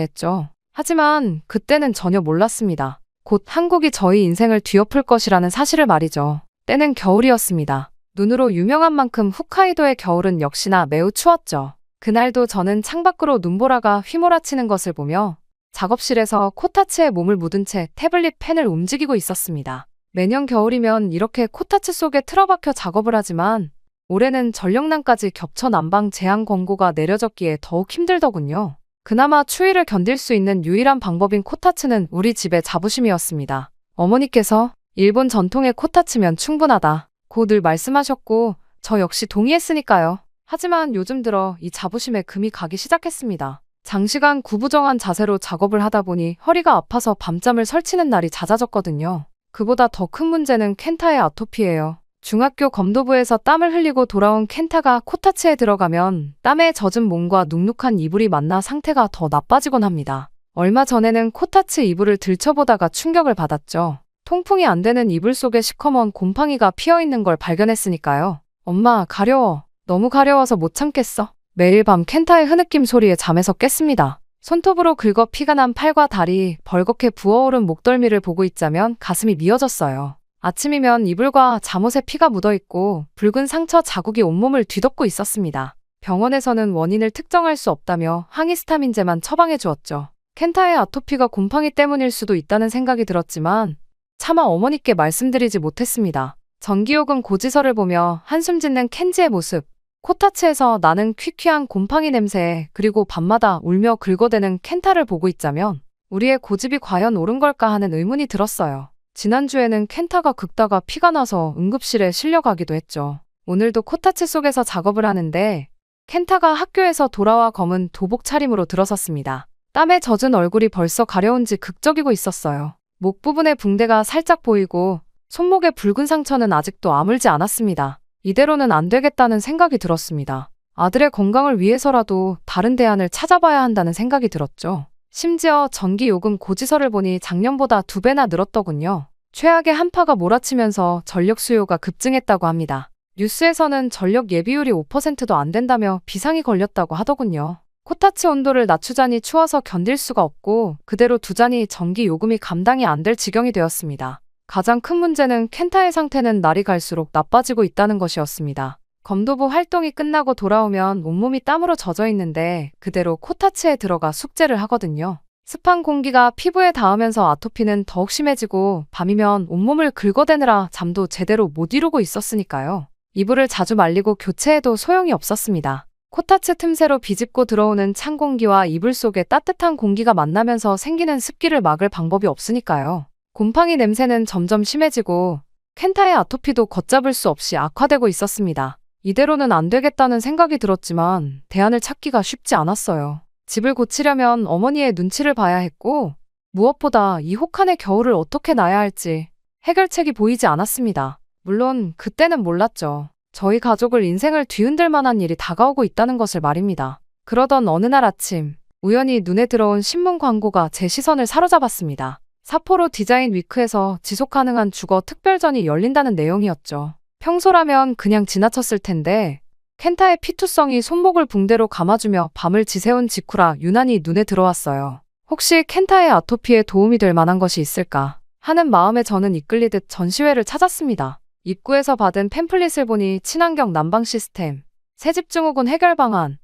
했죠. 하지만 그때는 전혀 몰랐습니다. 곧 한국이 저희 인생을 뒤엎을 것이라는 사실을 말이죠. 때는 겨울이었습니다. 눈으로 유명한 만큼 홋카이도의 겨울은 역시나 매우 추웠죠. 그날도 저는 창밖으로 눈보라가 휘몰아치는 것을 보며 작업실에서 코타츠에 몸을 묻은 채 태블릿 펜을 움직이고 있었습니다. 매년 겨울이면 이렇게 코타츠 속에 틀어박혀 작업을 하지만 올해는 전력난까지 겹쳐 난방 제한 권고가 내려졌기에 더욱 힘들더군요. 그나마 추위를 견딜 수 있는 유일한 방법인 코타츠는 우리 집의 자부심이었습니다. 어머니께서 일본 전통의 코타츠면 충분하다 고 늘 말씀하셨고 저 역시 동의했으니까요. 하지만 요즘 들어 이 자부심에 금이 가기 시작했습니다. 장시간 구부정한 자세로 작업을 하다 보니 허리가 아파서 밤잠을 설치는 날이 잦아졌거든요. 그보다 더 큰 문제는 켄타의 아토피예요. 중학교 검도부에서 땀을 흘리고 돌아온 켄타가 코타츠에 들어가면 땀에 젖은 몸과 눅눅한 이불이 만나 상태가 더 나빠지곤 합니다. 얼마 전에는 코타츠 이불을 들춰보다가 충격을 받았죠. 통풍이 안 되는 이불 속에 시커먼 곰팡이가 피어있는 걸 발견했으니까요. 엄마, 가려워. 너무 가려워서 못 참겠어. 매일 밤 켄타의 흐느낌 소리에 잠에서 깼습니다. 손톱으로 긁어 피가 난 팔과 다리, 벌겋게 부어오른 목덜미를 보고 있자면 가슴이 미어졌어요. 아침이면 이불과 잠옷에 피가 묻어있고 붉은 상처 자국이 온몸을 뒤덮고 있었습니다. 병원에서는 원인을 특정할 수 없다며 항히스타민제만 처방해 주었죠. 켄타의 아토피가 곰팡이 때문일 수도 있다는 생각이 들었지만 차마 어머니께 말씀드리지 못했습니다. 전기요금 고지서를 보며 한숨 짓는 켄지의 모습, 코타츠에서 나는 퀴퀴한 곰팡이 냄새, 그리고 밤마다 울며 긁어대는 켄타를 보고 있자면 우리의 고집이 과연 옳은 걸까 하는 의문이 들었어요. 지난주에는 켄타가 긁다가 피가 나서 응급실에 실려가기도 했죠. 오늘도 코타츠 속에서 작업을 하는데 켄타가 학교에서 돌아와 검은 도복 차림으로 들어섰습니다. 땀에 젖은 얼굴이 벌써 가려운지 극적이고 있었어요. 목 부분에 붕대가 살짝 보이고 손목의 붉은 상처는 아직도 아물지 않았습니다. 이대로는 안 되겠다는 생각이 들었습니다. 아들의 건강을 위해서라도 다른 대안을 찾아봐야 한다는 생각이 들었죠. 심지어 전기요금 고지서를 보니 작년보다 2배나 늘었더군요. 최악의 한파가 몰아치면서 전력 수요가 급증했다고 합니다. 뉴스에서는 전력 예비율이 5%도 안 된다며 비상이 걸렸다고 하더군요. 코타츠 온도를 낮추자니 추워서 견딜 수가 없고 그대로 두자니 전기요금이 감당이 안 될 지경이 되었습니다. 가장 큰 문제는 켄타의 상태는 날이 갈수록 나빠지고 있다는 것이었습니다. 검도부 활동이 끝나고 돌아오면 온몸이 땀으로 젖어 있는데 그대로 코타츠에 들어가 숙제를 하거든요. 습한 공기가 피부에 닿으면서 아토피는 더욱 심해지고 밤이면 온몸을 긁어대느라 잠도 제대로 못 이루고 있었으니까요. 이불을 자주 말리고 교체해도 소용이 없었습니다. 코타츠 틈새로 비집고 들어오는 찬 공기와 이불 속에 따뜻한 공기가 만나면서 생기는 습기를 막을 방법이 없으니까요. 곰팡이 냄새는 점점 심해지고 켄타의 아토피도 걷잡을 수 없이 악화되고 있었습니다. 이대로는 안 되겠다는 생각이 들었지만 대안을 찾기가 쉽지 않았어요. 집을 고치려면 어머니의 눈치를 봐야 했고 무엇보다 이 혹한의 겨울을 어떻게 나야 할지 해결책이 보이지 않았습니다. 물론 그때는 몰랐죠. 저희 가족을 인생을 뒤흔들 만한 일이 다가오고 있다는 것을 말입니다. 그러던 어느 날 아침 우연히 눈에 들어온 신문 광고가 제 시선을 사로잡았습니다. 사포로 디자인 위크에서 지속가능한 주거 특별전이 열린다는 내용이었죠. 평소라면 그냥 지나쳤을 텐데 켄타의 피투성이 손목을 붕대로 감아주며 밤을 지새운 직후라 유난히 눈에 들어왔어요. 혹시 켄타의 아토피에 도움이 될 만한 것이 있을까 하는 마음에 저는 이끌리듯 전시회를 찾았습니다. 입구에서 받은 팸플릿을 보니 친환경 난방 시스템, 새집 증후군 해결 방안,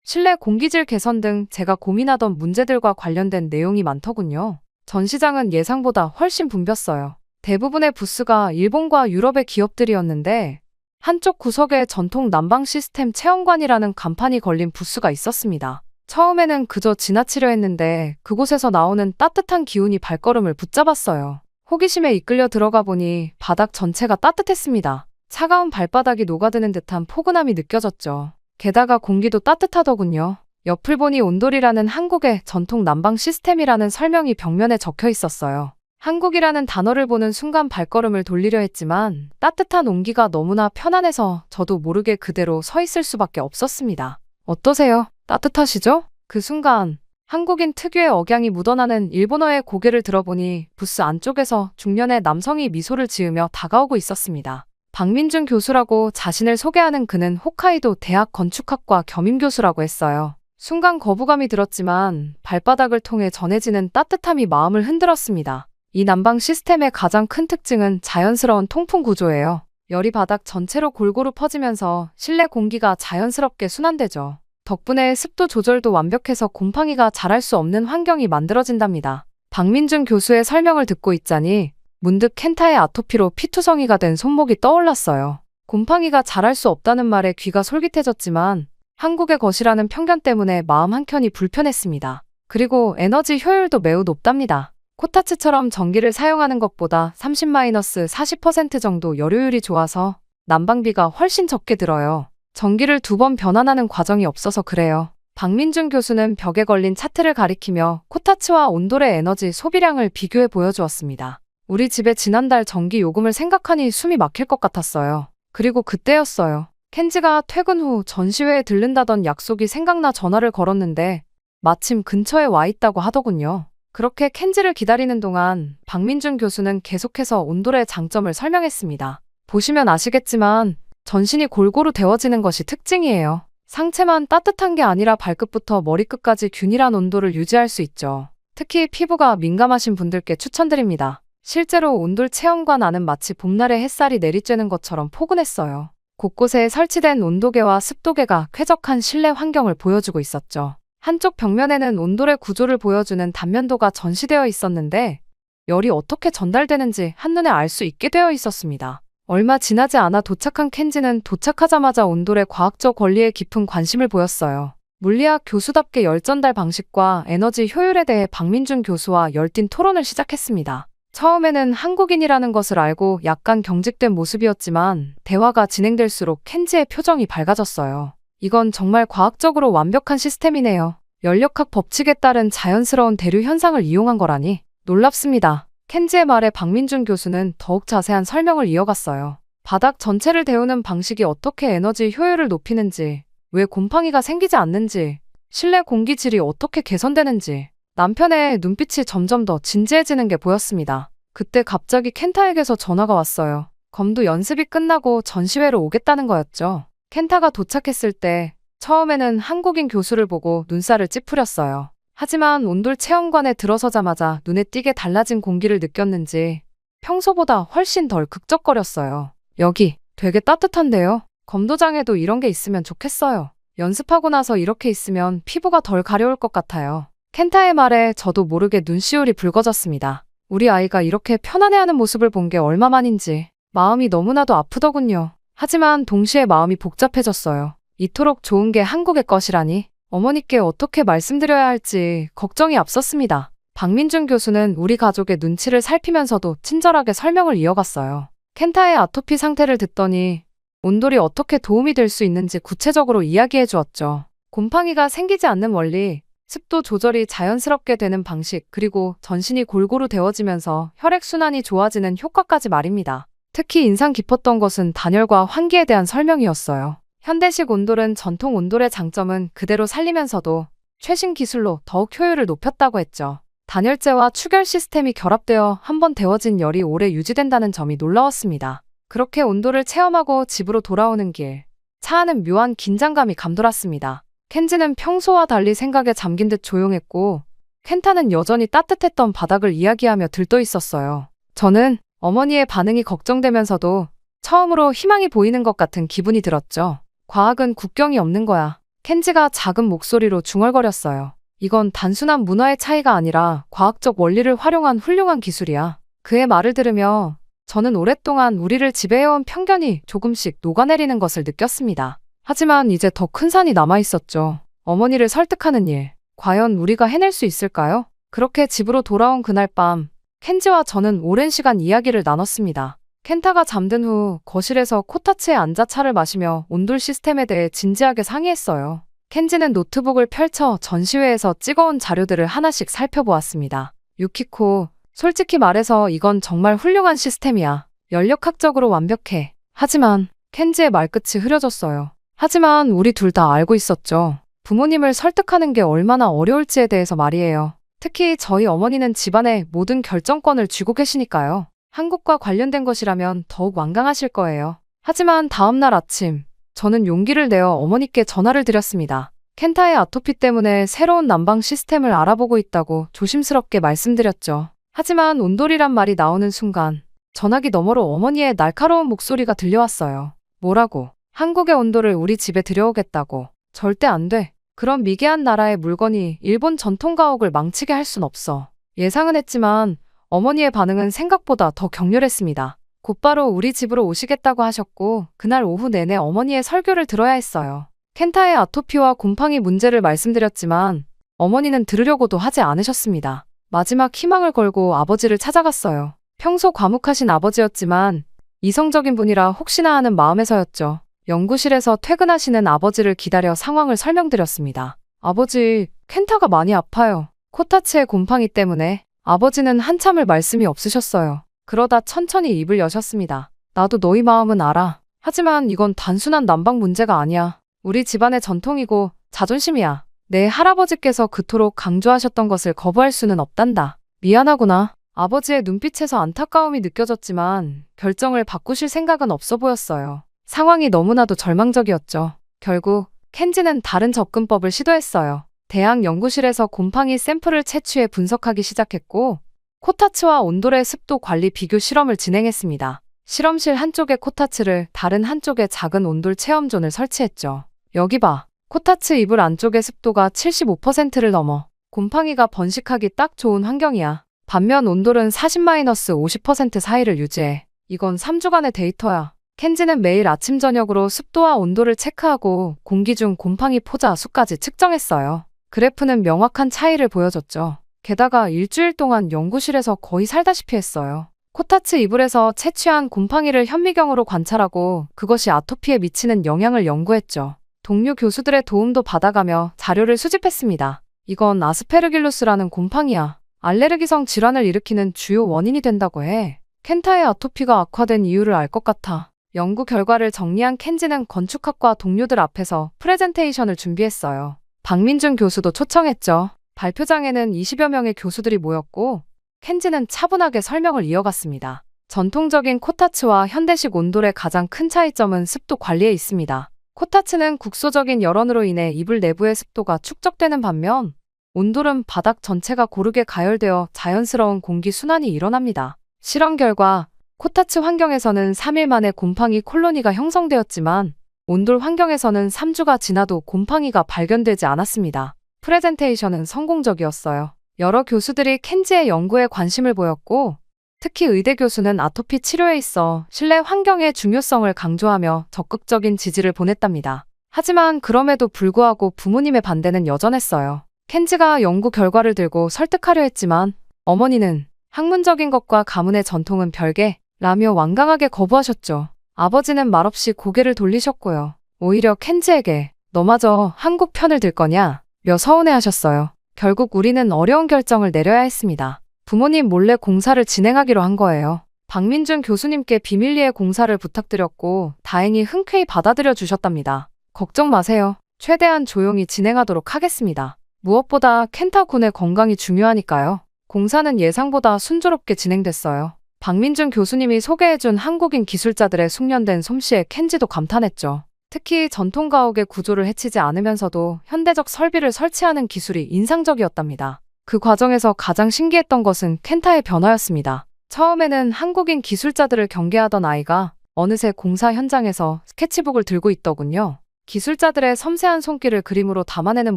실내 공기질 개선 등 제가 고민하던 문제들과 관련된 내용이 많더군요. 전시장은 예상보다 훨씬 붐볐어요. 대부분의 부스가 일본과 유럽의 기업들이었는데 한쪽 구석에 전통 난방 시스템 체험관이라는 간판이 걸린 부스가 있었습니다. 처음에는 그저 지나치려 했는데 그곳에서 나오는 따뜻한 기운이 발걸음을 붙잡았어요. 호기심에 이끌려 들어가 보니 바닥 전체가 따뜻했습니다. 차가운 발바닥이 녹아드는 듯한 포근함이 느껴졌죠. 게다가 공기도 따뜻하더군요. 옆을 보니 온돌이라는 한국의 전통 난방 시스템이라는 설명이 벽면에 적혀 있었어요. 한국이라는 단어를 보는 순간 발걸음을 돌리려 했지만 따뜻한 온기가 너무나 편안해서 저도 모르게 그대로 서 있을 수밖에 없었습니다. 어떠세요? 따뜻하시죠? 그 순간 한국인 특유의 억양이 묻어나는 일본어의 고개를 들어보니 부스 안쪽에서 중년의 남성이 미소를 지으며 다가오고 있었습니다. 박민준 교수라고 자신을 소개하는 그는 홋카이도 대학 건축학과 겸임 교수라고 했어요. 순간 거부감이 들었지만 발바닥을 통해 전해지는 따뜻함이 마음을 흔들었습니다. 이 난방 시스템의 가장 큰 특징은 자연스러운 통풍 구조예요. 열이 바닥 전체로 골고루 퍼지면서 실내 공기가 자연스럽게 순환되죠. 덕분에 습도 조절도 완벽해서 곰팡이가 자랄 수 없는 환경이 만들어진답니다. 박민준 교수의 설명을 듣고 있자니 문득 켄타의 아토피로 피투성이가 된 손목이 떠올랐어요. 곰팡이가 자랄 수 없다는 말에 귀가 솔깃해졌지만 한국의 것이라는 편견 때문에 마음 한켠이 불편했습니다. 그리고 에너지 효율도 매우 높답니다. 코타츠처럼 전기를 사용하는 것보다 30-40% 정도 열효율이 좋아서 난방비가 훨씬 적게 들어요. 전기를 2번 변환하는 과정이 없어서 그래요. 박민준 교수는 벽에 걸린 차트를 가리키며 코타츠와 온돌의 에너지 소비량을 비교해 보여주었습니다. 우리 집에 지난달 전기 요금을 생각하니 숨이 막힐 것 같았어요. 그리고 그때였어요. 켄지가 퇴근 후 전시회에 들른다던 약속이 생각나 전화를 걸었는데 마침 근처에 와 있다고 하더군요. 그렇게 켄지를 기다리는 동안 박민준 교수는 계속해서 온돌의 장점을 설명했습니다. 보시면 아시겠지만 전신이 골고루 데워지는 것이 특징이에요. 상체만 따뜻한 게 아니라 발끝부터 머리끝까지 균일한 온도를 유지할 수 있죠. 특히 피부가 민감하신 분들께 추천드립니다. 실제로 온돌 체험관 안은 마치 봄날의 햇살이 내리쬐는 것처럼 포근했어요. 곳곳에 설치된 온도계와 습도계가 쾌적한 실내 환경을 보여주고 있었죠. 한쪽 벽면에는 온돌의 구조를 보여주는 단면도가 전시되어 있었는데 열이 어떻게 전달되는지 한눈에 알 수 있게 되어 있었습니다. 얼마 지나지 않아 도착한 켄지는 도착하자마자 온돌의 과학적 원리에 깊은 관심을 보였어요. 물리학 교수답게 열 전달 방식과 에너지 효율에 대해 박민준 교수와 열띤 토론을 시작했습니다. 처음에는 한국인이라는 것을 알고 약간 경직된 모습이었지만 대화가 진행될수록 켄지의 표정이 밝아졌어요. 이건 정말 과학적으로 완벽한 시스템이네요. 연력학 법칙에 따른 자연스러운 대류 현상을 이용한 거라니 놀랍습니다. 켄지의 말에 박민준 교수는 더욱 자세한 설명을 이어갔어요. 바닥 전체를 데우는 방식이 어떻게 에너지 효율을 높이는지, 왜 곰팡이가 생기지 않는지, 실내 공기 질이 어떻게 개선되는지. 남편의 눈빛이 점점 더 진지해지는 게 보였습니다. 그때 갑자기 켄타에게서 전화가 왔어요. 검도 연습이 끝나고 전시회로 오겠다는 거였죠. 켄타가 도착했을 때 처음에는 한국인 교수를 보고 눈살을 찌푸렸어요. 하지만 온돌 체험관에 들어서자마자 눈에 띄게 달라진 공기를 느꼈는지 평소보다 훨씬 덜 극적거렸어요. 여기 되게 따뜻한데요? 검도장에도 이런 게 있으면 좋겠어요. 연습하고 나서 이렇게 있으면 피부가 덜 가려울 것 같아요. 켄타의 말에 저도 모르게 눈시울이 붉어졌습니다. 우리 아이가 이렇게 편안해하는 모습을 본 게 얼마만인지 마음이 너무나도 아프더군요. 하지만 동시에 마음이 복잡해졌어요. 이토록 좋은 게 한국의 것이라니 어머니께 어떻게 말씀드려야 할지 걱정이 앞섰습니다. 박민준 교수는 우리 가족의 눈치를 살피면서도 친절하게 설명을 이어갔어요. 켄타의 아토피 상태를 듣더니 온돌이 어떻게 도움이 될 수 있는지 구체적으로 이야기해 주었죠. 곰팡이가 생기지 않는 원리, 습도 조절이 자연스럽게 되는 방식, 그리고 전신이 골고루 데워지면서 혈액순환이 좋아지는 효과까지 말입니다. 특히 인상 깊었던 것은 단열과 환기에 대한 설명이었어요. 현대식 온돌은 전통 온돌의 장점은 그대로 살리면서도 최신 기술로 더욱 효율을 높였다고 했죠. 단열재와 추결 시스템이 결합되어 한번 데워진 열이 오래 유지된다는 점이 놀라웠습니다. 그렇게 온돌을 체험하고 집으로 돌아오는 길, 차 안은 묘한 긴장감이 감돌았습니다. 켄지는 평소와 달리 생각에 잠긴 듯 조용했고 켄타는 여전히 따뜻했던 바닥을 이야기하며 들떠 있었어요. 저는 어머니의 반응이 걱정되면서도 처음으로 희망이 보이는 것 같은 기분이 들었죠. 과학은 국경이 없는 거야. 켄지가 작은 목소리로 중얼거렸어요. 이건 단순한 문화의 차이가 아니라 과학적 원리를 활용한 훌륭한 기술이야. 그의 말을 들으며 저는 오랫동안 우리를 지배해온 편견이 조금씩 녹아내리는 것을 느꼈습니다. 하지만 이제 더 큰 산이 남아있었죠. 어머니를 설득하는 일. 과연 우리가 해낼 수 있을까요? 그렇게 집으로 돌아온 그날 밤, 켄지와 저는 오랜 시간 이야기를 나눴습니다. 켄타가 잠든 후 거실에서 코타츠에 앉아 차를 마시며 온돌 시스템에 대해 진지하게 상의했어요. 켄지는 노트북을 펼쳐 전시회에서 찍어온 자료들을 하나씩 살펴보았습니다. 유키코, 솔직히 말해서 이건 정말 훌륭한 시스템이야. 연력학적으로 완벽해. 하지만 켄지의 말끝이 흐려졌어요. 하지만 우리 둘 다 알고 있었죠. 부모님을 설득하는 게 얼마나 어려울지에 대해서 말이에요. 특히 저희 어머니는 집안의 모든 결정권을 쥐고 계시니까요. 한국과 관련된 것이라면 더욱 완강하실 거예요. 하지만 다음날 아침, 저는 용기를 내어 어머니께 전화를 드렸습니다. 켄타의 아토피 때문에 새로운 난방 시스템을 알아보고 있다고 조심스럽게 말씀드렸죠. 하지만 온돌이란 말이 나오는 순간 전화기 너머로 어머니의 날카로운 목소리가 들려왔어요. 뭐라고? 한국의 온돌을 우리 집에 들여오겠다고. 절대 안 돼. 그런 미개한 나라의 물건이 일본 전통 가옥을 망치게 할 순 없어. 예상은 했지만 어머니의 반응은 생각보다 더 격렬했습니다. 곧바로 우리 집으로 오시겠다고 하셨고 그날 오후 내내 어머니의 설교를 들어야 했어요. 켄타의 아토피와 곰팡이 문제를 말씀드렸지만 어머니는 들으려고도 하지 않으셨습니다. 마지막 희망을 걸고 아버지를 찾아갔어요. 평소 과묵하신 아버지였지만 이성적인 분이라 혹시나 하는 마음에서였죠. 연구실에서 퇴근하시는 아버지를 기다려 상황을 설명드렸습니다. 아버지, 켄타가 많이 아파요. 코타츠의 곰팡이 때문에. 아버지는 한참을 말씀이 없으셨어요. 그러다 천천히 입을 여셨습니다. 나도 너희 마음은 알아. 하지만 이건 단순한 난방 문제가 아니야. 우리 집안의 전통이고 자존심이야. 내 할아버지께서 그토록 강조하셨던 것을 거부할 수는 없단다. 미안하구나. 아버지의 눈빛에서 안타까움이 느껴졌지만 결정을 바꾸실 생각은 없어 보였어요. 상황이 너무나도 절망적이었죠. 결국 켄지는 다른 접근법을 시도했어요. 대학 연구실에서 곰팡이 샘플을 채취해 분석하기 시작했고 코타츠와 온돌의 습도 관리 비교 실험을 진행했습니다. 실험실 한쪽에 코타츠를 다른 한쪽에 작은 온돌 체험존을 설치했죠. 여기 봐. 코타츠 이불 안쪽의 습도가 75%를 넘어. 곰팡이가 번식하기 딱 좋은 환경이야. 반면 온돌은 40-50% 사이를 유지해. 이건 3주간의 데이터야. 켄지는 매일 아침 저녁으로 습도와 온도를 체크하고 공기 중 곰팡이 포자 수까지 측정했어요. 그래프는 명확한 차이를 보여줬죠. 게다가 일주일 동안 연구실에서 거의 살다시피 했어요. 코타츠 이불에서 채취한 곰팡이를 현미경으로 관찰하고 그것이 아토피에 미치는 영향을 연구했죠. 동료 교수들의 도움도 받아가며 자료를 수집했습니다. 이건 아스페르길루스라는 곰팡이야. 알레르기성 질환을 일으키는 주요 원인이 된다고 해. 켄타의 아토피가 악화된 이유를 알 것 같아. 연구 결과를 정리한 켄지는 건축학과 동료들 앞에서 프레젠테이션을 준비했어요. 박민준 교수도 초청했죠. 발표장에는 20여 명의 교수들이 모였고 켄지는 차분하게 설명을 이어갔습니다. 전통적인 코타츠와 현대식 온돌의 가장 큰 차이점은 습도 관리에 있습니다. 코타츠는 국소적인 열원으로 인해 이불 내부의 습도가 축적되는 반면 온돌은 바닥 전체가 고르게 가열되어 자연스러운 공기 순환이 일어납니다. 실험 결과 코타츠 환경에서는 3일 만에 곰팡이 콜로니가 형성되었지만 온돌 환경에서는 3주가 지나도 곰팡이가 발견되지 않았습니다. 프레젠테이션은 성공적이었어요. 여러 교수들이 켄지의 연구에 관심을 보였고 특히 의대 교수는 아토피 치료에 있어 실내 환경의 중요성을 강조하며 적극적인 지지를 보냈답니다. 하지만 그럼에도 불구하고 부모님의 반대는 여전했어요. 켄지가 연구 결과를 들고 설득하려 했지만 어머니는 학문적인 것과 가문의 전통은 별개 라며 완강하게 거부하셨죠. 아버지는 말없이 고개를 돌리셨고요. 오히려 켄지에게 너마저 한국 편을 들 거냐 며 서운해하셨어요. 결국 우리는 어려운 결정을 내려야 했습니다. 부모님 몰래 공사를 진행하기로 한 거예요. 박민준 교수님께 비밀리에 공사를 부탁드렸고 다행히 흔쾌히 받아들여 주셨답니다. 걱정 마세요. 최대한 조용히 진행하도록 하겠습니다. 무엇보다 켄타 군의 건강이 중요하니까요. 공사는 예상보다 순조롭게 진행됐어요. 박민준 교수님이 소개해준 한국인 기술자들의 숙련된 솜씨에 켄지도 감탄했죠. 특히 전통 가옥의 구조를 해치지 않으면서도 현대적 설비를 설치하는 기술이 인상적이었답니다. 그 과정에서 가장 신기했던 것은 켄타의 변화였습니다. 처음에는 한국인 기술자들을 경계하던 아이가 어느새 공사 현장에서 스케치북을 들고 있더군요. 기술자들의 섬세한 손길을 그림으로 담아내는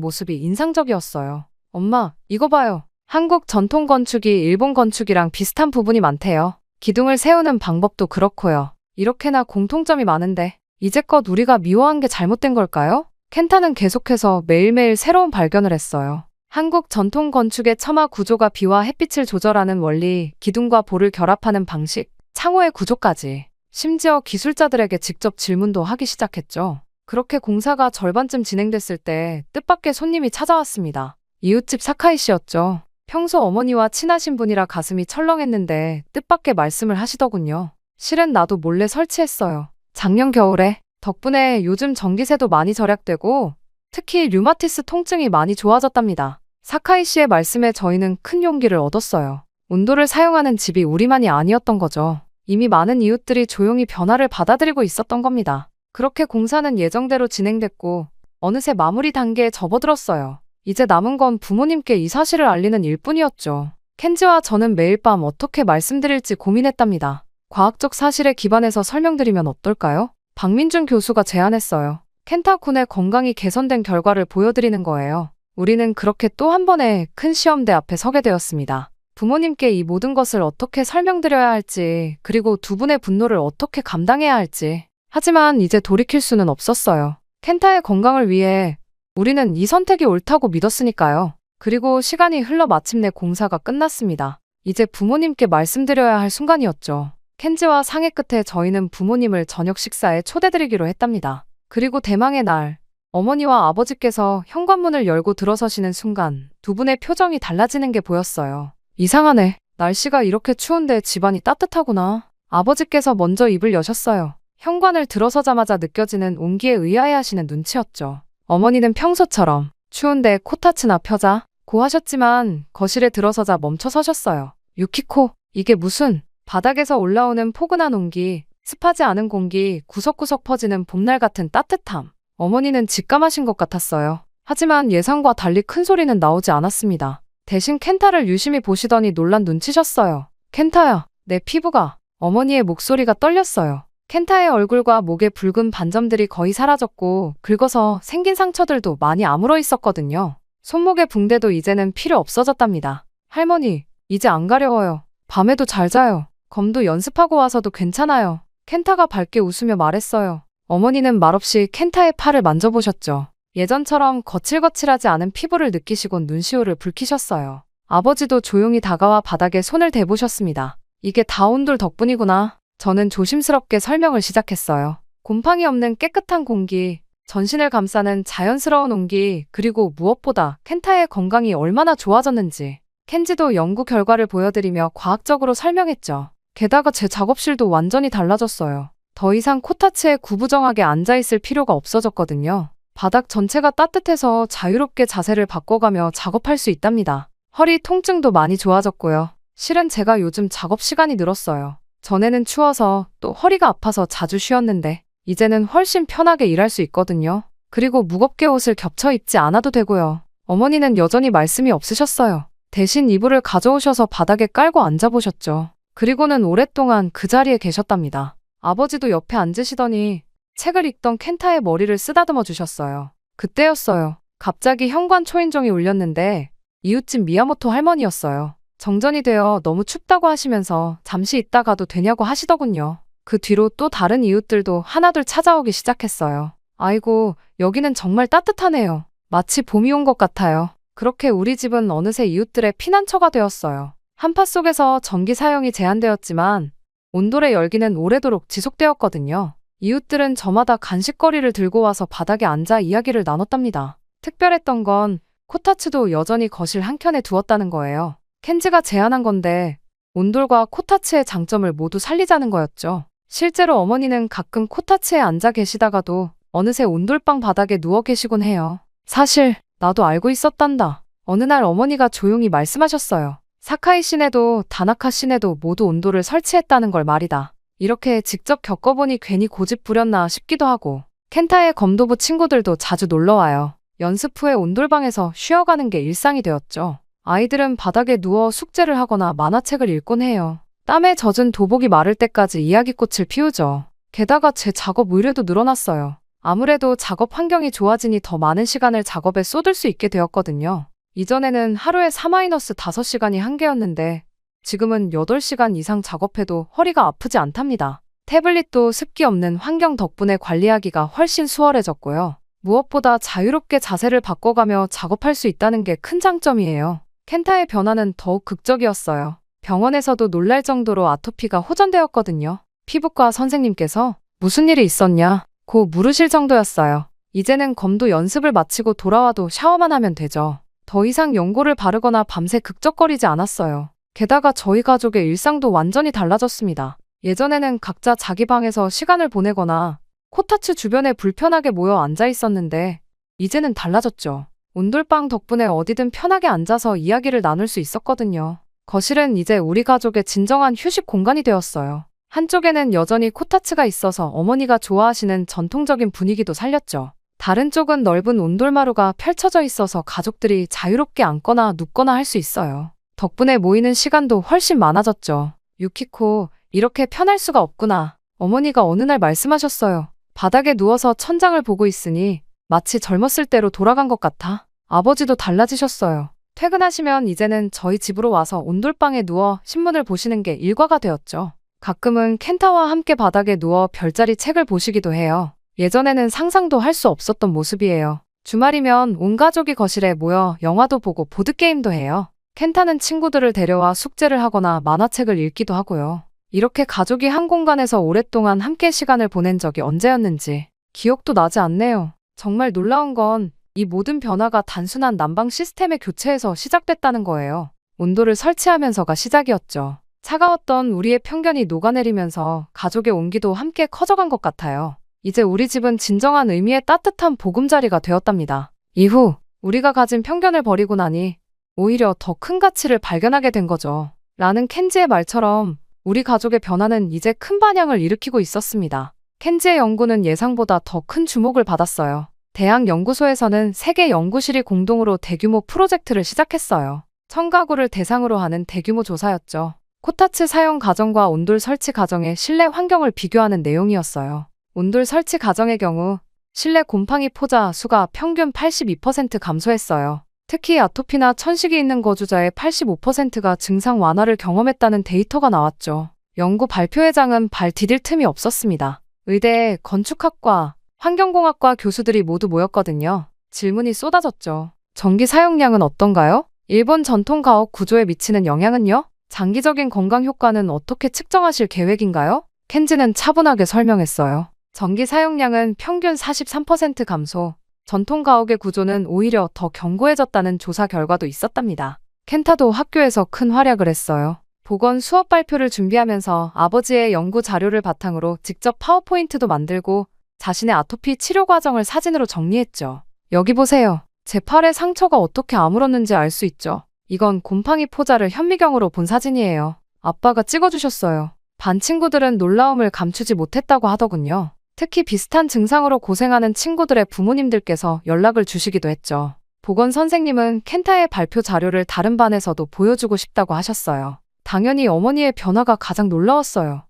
모습이 인상적이었어요. 엄마, 이거 봐요. 한국 전통 건축이 일본 건축이랑 비슷한 부분이 많대요. 기둥을 세우는 방법도 그렇고요. 이렇게나 공통점이 많은데 이제껏 우리가 미워한 게 잘못된 걸까요? 켄타는 계속해서 매일매일 새로운 발견을 했어요. 한국 전통 건축의 처마 구조가 비와 햇빛을 조절하는 원리, 기둥과 볼을 결합하는 방식, 창호의 구조까지. 심지어 기술자들에게 직접 질문도 하기 시작했죠. 그렇게 공사가 절반쯤 진행됐을 때 뜻밖의 손님이 찾아왔습니다. 이웃집 사카이 씨였죠. 평소 어머니와 친하신 분이라 가슴이 철렁했는데 뜻밖의 말씀을 하시더군요. 실은 나도 몰래 설치했어요. 작년 겨울에. 덕분에 요즘 전기세도 많이 절약되고 특히 류마티스 통증이 많이 좋아졌답니다. 사카이 씨의 말씀에 저희는 큰 용기를 얻었어요. 온도를 사용하는 집이 우리만이 아니었던 거죠. 이미 많은 이웃들이 조용히 변화를 받아들이고 있었던 겁니다. 그렇게 공사는 예정대로 진행됐고 어느새 마무리 단계에 접어들었어요. 이제 남은 건 부모님께 이 사실을 알리는 일뿐이었죠. 켄지와 저는 매일 밤 어떻게 말씀드릴지 고민했답니다. 과학적 사실에 기반해서 설명드리면 어떨까요? 박민준 교수가 제안했어요. 켄타-군의 건강이 개선된 결과를 보여드리는 거예요. 우리는 그렇게 또 한 번의 큰 시험대 앞에 서게 되었습니다. 부모님께 이 모든 것을 어떻게 설명드려야 할지, 그리고 두 분의 분노를 어떻게 감당해야 할지. 하지만 이제 돌이킬 수는 없었어요. 켄타의 건강을 위해 우리는 이 선택이 옳다고 믿었으니까요. 그리고 시간이 흘러 마침내 공사가 끝났습니다. 이제 부모님께 말씀드려야 할 순간이었죠. 켄지와 상의 끝에 저희는 부모님을 저녁 식사에 초대드리기로 했답니다. 그리고 대망의 날, 어머니와 아버지께서 현관문을 열고 들어서시는 순간 두 분의 표정이 달라지는 게 보였어요. 이상하네. 날씨가 이렇게 추운데 집안이 따뜻하구나. 아버지께서 먼저 입을 여셨어요. 현관을 들어서자마자 느껴지는 온기에 의아해하시는 눈치였죠. 어머니는 평소처럼 추운데 코타츠나 펴자 고 하셨지만 거실에 들어서자 멈춰 서셨어요. 유키코, 이게 무슨... 바닥에서 올라오는 포근한 온기, 습하지 않은 공기, 구석구석 퍼지는 봄날 같은 따뜻함. 어머니는 직감하신 것 같았어요. 하지만 예상과 달리 큰 소리는 나오지 않았습니다. 대신 켄타를 유심히 보시더니 놀란 눈치셨어요. 켄타야, 내 피부가... 어머니의 목소리가 떨렸어요. 켄타의 얼굴과 목에 붉은 반점들이 거의 사라졌고 긁어서 생긴 상처들도 많이 아물어 있었거든요. 손목의 붕대도 이제는 필요 없어졌답니다. 할머니, 이제 안 가려워요. 밤에도 잘 자요. 검도 연습하고 와서도 괜찮아요. 켄타가 밝게 웃으며 말했어요. 어머니는 말없이 켄타의 팔을 만져보셨죠. 예전처럼 거칠거칠하지 않은 피부를 느끼시곤 눈시울을 붉히셨어요. 아버지도 조용히 다가와 바닥에 손을 대보셨습니다. 이게 다 온돌 덕분이구나. 저는 조심스럽게 설명을 시작했어요. 곰팡이 없는 깨끗한 공기, 전신을 감싸는 자연스러운 온기, 그리고 무엇보다 켄타의 건강이 얼마나 좋아졌는지. 켄지도 연구 결과를 보여드리며 과학적으로 설명했죠. 게다가 제 작업실도 완전히 달라졌어요. 더 이상 코타츠에 구부정하게 앉아있을 필요가 없어졌거든요. 바닥 전체가 따뜻해서 자유롭게 자세를 바꿔가며 작업할 수 있답니다. 허리 통증도 많이 좋아졌고요. 실은 제가 요즘 작업 시간이 늘었어요. 전에는 추워서 또 허리가 아파서 자주 쉬었는데 이제는 훨씬 편하게 일할 수 있거든요. 그리고 무겁게 옷을 겹쳐 입지 않아도 되고요. 어머니는 여전히 말씀이 없으셨어요. 대신 이불을 가져오셔서 바닥에 깔고 앉아보셨죠. 그리고는 오랫동안 그 자리에 계셨답니다. 아버지도 옆에 앉으시더니 책을 읽던 켄타의 머리를 쓰다듬어 주셨어요. 그때였어요. 갑자기 현관 초인종이 울렸는데 이웃집 미야모토 할머니였어요. 정전이 되어 너무 춥다고 하시면서 잠시 있다 가도 되냐고 하시더군요. 그 뒤로 또 다른 이웃들도 하나둘 찾아오기 시작했어요. 아이고, 여기는 정말 따뜻하네요. 마치 봄이 온 것 같아요. 그렇게 우리 집은 어느새 이웃들의 피난처가 되었어요. 한파 속에서 전기 사용이 제한되었지만 온돌의 열기는 오래도록 지속되었거든요. 이웃들은 저마다 간식거리를 들고 와서 바닥에 앉아 이야기를 나눴답니다. 특별했던 건 코타츠도 여전히 거실 한켠에 두었다는 거예요. 켄지가 제안한 건데 온돌과 코타츠의 장점을 모두 살리자는 거였죠. 실제로 어머니는 가끔 코타츠에 앉아 계시다가도 어느새 온돌방 바닥에 누워 계시곤 해요. 사실 나도 알고 있었단다. 어느 날 어머니가 조용히 말씀하셨어요. 사카이 씨네도 다나카 씨네도 모두 온돌을 설치했다는 걸 말이다. 이렇게 직접 겪어보니 괜히 고집 부렸나 싶기도 하고 켄타의 검도부 친구들도 자주 놀러와요. 연습 후에 온돌방에서 쉬어가는 게 일상이 되었죠. 아이들은 바닥에 누워 숙제를 하거나 만화책을 읽곤 해요. 땀에 젖은 도복이 마를 때까지 이야기꽃을 피우죠. 게다가 제 작업 의뢰도 늘어났어요. 아무래도 작업 환경이 좋아지니 더 많은 시간을 작업에 쏟을 수 있게 되었거든요. 이전에는 하루에 4-5시간이 한계였는데 지금은 8시간 이상 작업해도 허리가 아프지 않답니다. 태블릿도 습기 없는 환경 덕분에 관리하기가 훨씬 수월해졌고요. 무엇보다 자유롭게 자세를 바꿔가며 작업할 수 있다는 게 큰 장점이에요. 켄타의 변화는 더욱 극적이었어요. 병원에서도 놀랄 정도로 아토피가 호전되었거든요. 피부과 선생님께서 무슨 일이 있었냐 고 물으실 정도였어요. 이제는 검도 연습을 마치고 돌아와도 샤워만 하면 되죠. 더 이상 연고를 바르거나 밤새 극적거리지 않았어요. 게다가 저희 가족의 일상도 완전히 달라졌습니다. 예전에는 각자 자기 방에서 시간을 보내거나 코타츠 주변에 불편하게 모여 앉아 있었는데 이제는 달라졌죠. 온돌방 덕분에 어디든 편하게 앉아서 이야기를 나눌 수 있었거든요. 거실은 이제 우리 가족의 진정한 휴식 공간이 되었어요. 한쪽에는 여전히 코타츠가 있어서 어머니가 좋아하시는 전통적인 분위기도 살렸죠. 다른 쪽은 넓은 온돌마루가 펼쳐져 있어서 가족들이 자유롭게 앉거나 눕거나 할 수 있어요. 덕분에 모이는 시간도 훨씬 많아졌죠. 유키코, 이렇게 편할 수가 없구나. 어머니가 어느 날 말씀하셨어요. 바닥에 누워서 천장을 보고 있으니 마치 젊었을 때로 돌아간 것 같아. 아버지도 달라지셨어요. 퇴근하시면 이제는 저희 집으로 와서 온돌방에 누워 신문을 보시는 게 일과가 되었죠. 가끔은 켄타와 함께 바닥에 누워 별자리 책을 보시기도 해요. 예전에는 상상도 할 수 없었던 모습이에요. 주말이면 온 가족이 거실에 모여 영화도 보고 보드게임도 해요. 켄타는 친구들을 데려와 숙제를 하거나 만화책을 읽기도 하고요. 이렇게 가족이 한 공간에서 오랫동안 함께 시간을 보낸 적이 언제였는지 기억도 나지 않네요. 정말 놀라운 건 이 모든 변화가 단순한 난방 시스템의 교체에서 시작됐다는 거예요. 온도를 설치하면서가 시작이었죠. 차가웠던 우리의 편견이 녹아내리면서 가족의 온기도 함께 커져간 것 같아요. 이제 우리 집은 진정한 의미의 따뜻한 보금자리가 되었답니다. 이후 우리가 가진 편견을 버리고 나니 오히려 더 큰 가치를 발견하게 된 거죠. 라는 켄지의 말처럼 우리 가족의 변화는 이제 큰 반향을 일으키고 있었습니다. 켄지의 연구는 예상보다 더 큰 주목을 받았어요. 대학 연구소에서는 3개 연구실이 공동으로 대규모 프로젝트를 시작했어요. 1000가구를 대상으로 하는 대규모 조사였죠. 코타츠 사용 과정과 온돌 설치 과정의 실내 환경을 비교하는 내용이었어요. 온돌 설치 과정의 경우 실내 곰팡이 포자 수가 평균 82% 감소했어요. 특히 아토피나 천식이 있는 거주자의 85%가 증상 완화를 경험했다는 데이터가 나왔죠. 연구 발표회장은 발 디딜 틈이 없었습니다. 의대, 건축학과, 환경공학과 교수들이 모두 모였거든요. 질문이 쏟아졌죠. 전기 사용량은 어떤가요? 일본 전통 가옥 구조에 미치는 영향은요? 장기적인 건강 효과는 어떻게 측정하실 계획인가요? 켄지는 차분하게 설명했어요. 전기 사용량은 평균 43% 감소, 전통 가옥의 구조는 오히려 더 견고해졌다는 조사 결과도 있었답니다. 켄타도 학교에서 큰 활약을 했어요. 보건 수업 발표를 준비하면서 아버지의 연구 자료를 바탕으로 직접 파워포인트도 만들고 자신의 아토피 치료 과정을 사진으로 정리했죠. 여기 보세요. 제 팔에 상처가 어떻게 아물었는지 알 수 있죠. 이건 곰팡이 포자를 현미경으로 본 사진이에요. 아빠가 찍어주셨어요. 반 친구들은 놀라움을 감추지 못했다고 하더군요. 특히 비슷한 증상으로 고생하는 친구들의 부모님들께서 연락을 주시기도 했죠. 보건 선생님은 켄타의 발표 자료를 다른 반에서도 보여주고 싶다고 하셨어요. 당연히 어머니의 변화가 가장 놀라웠어요.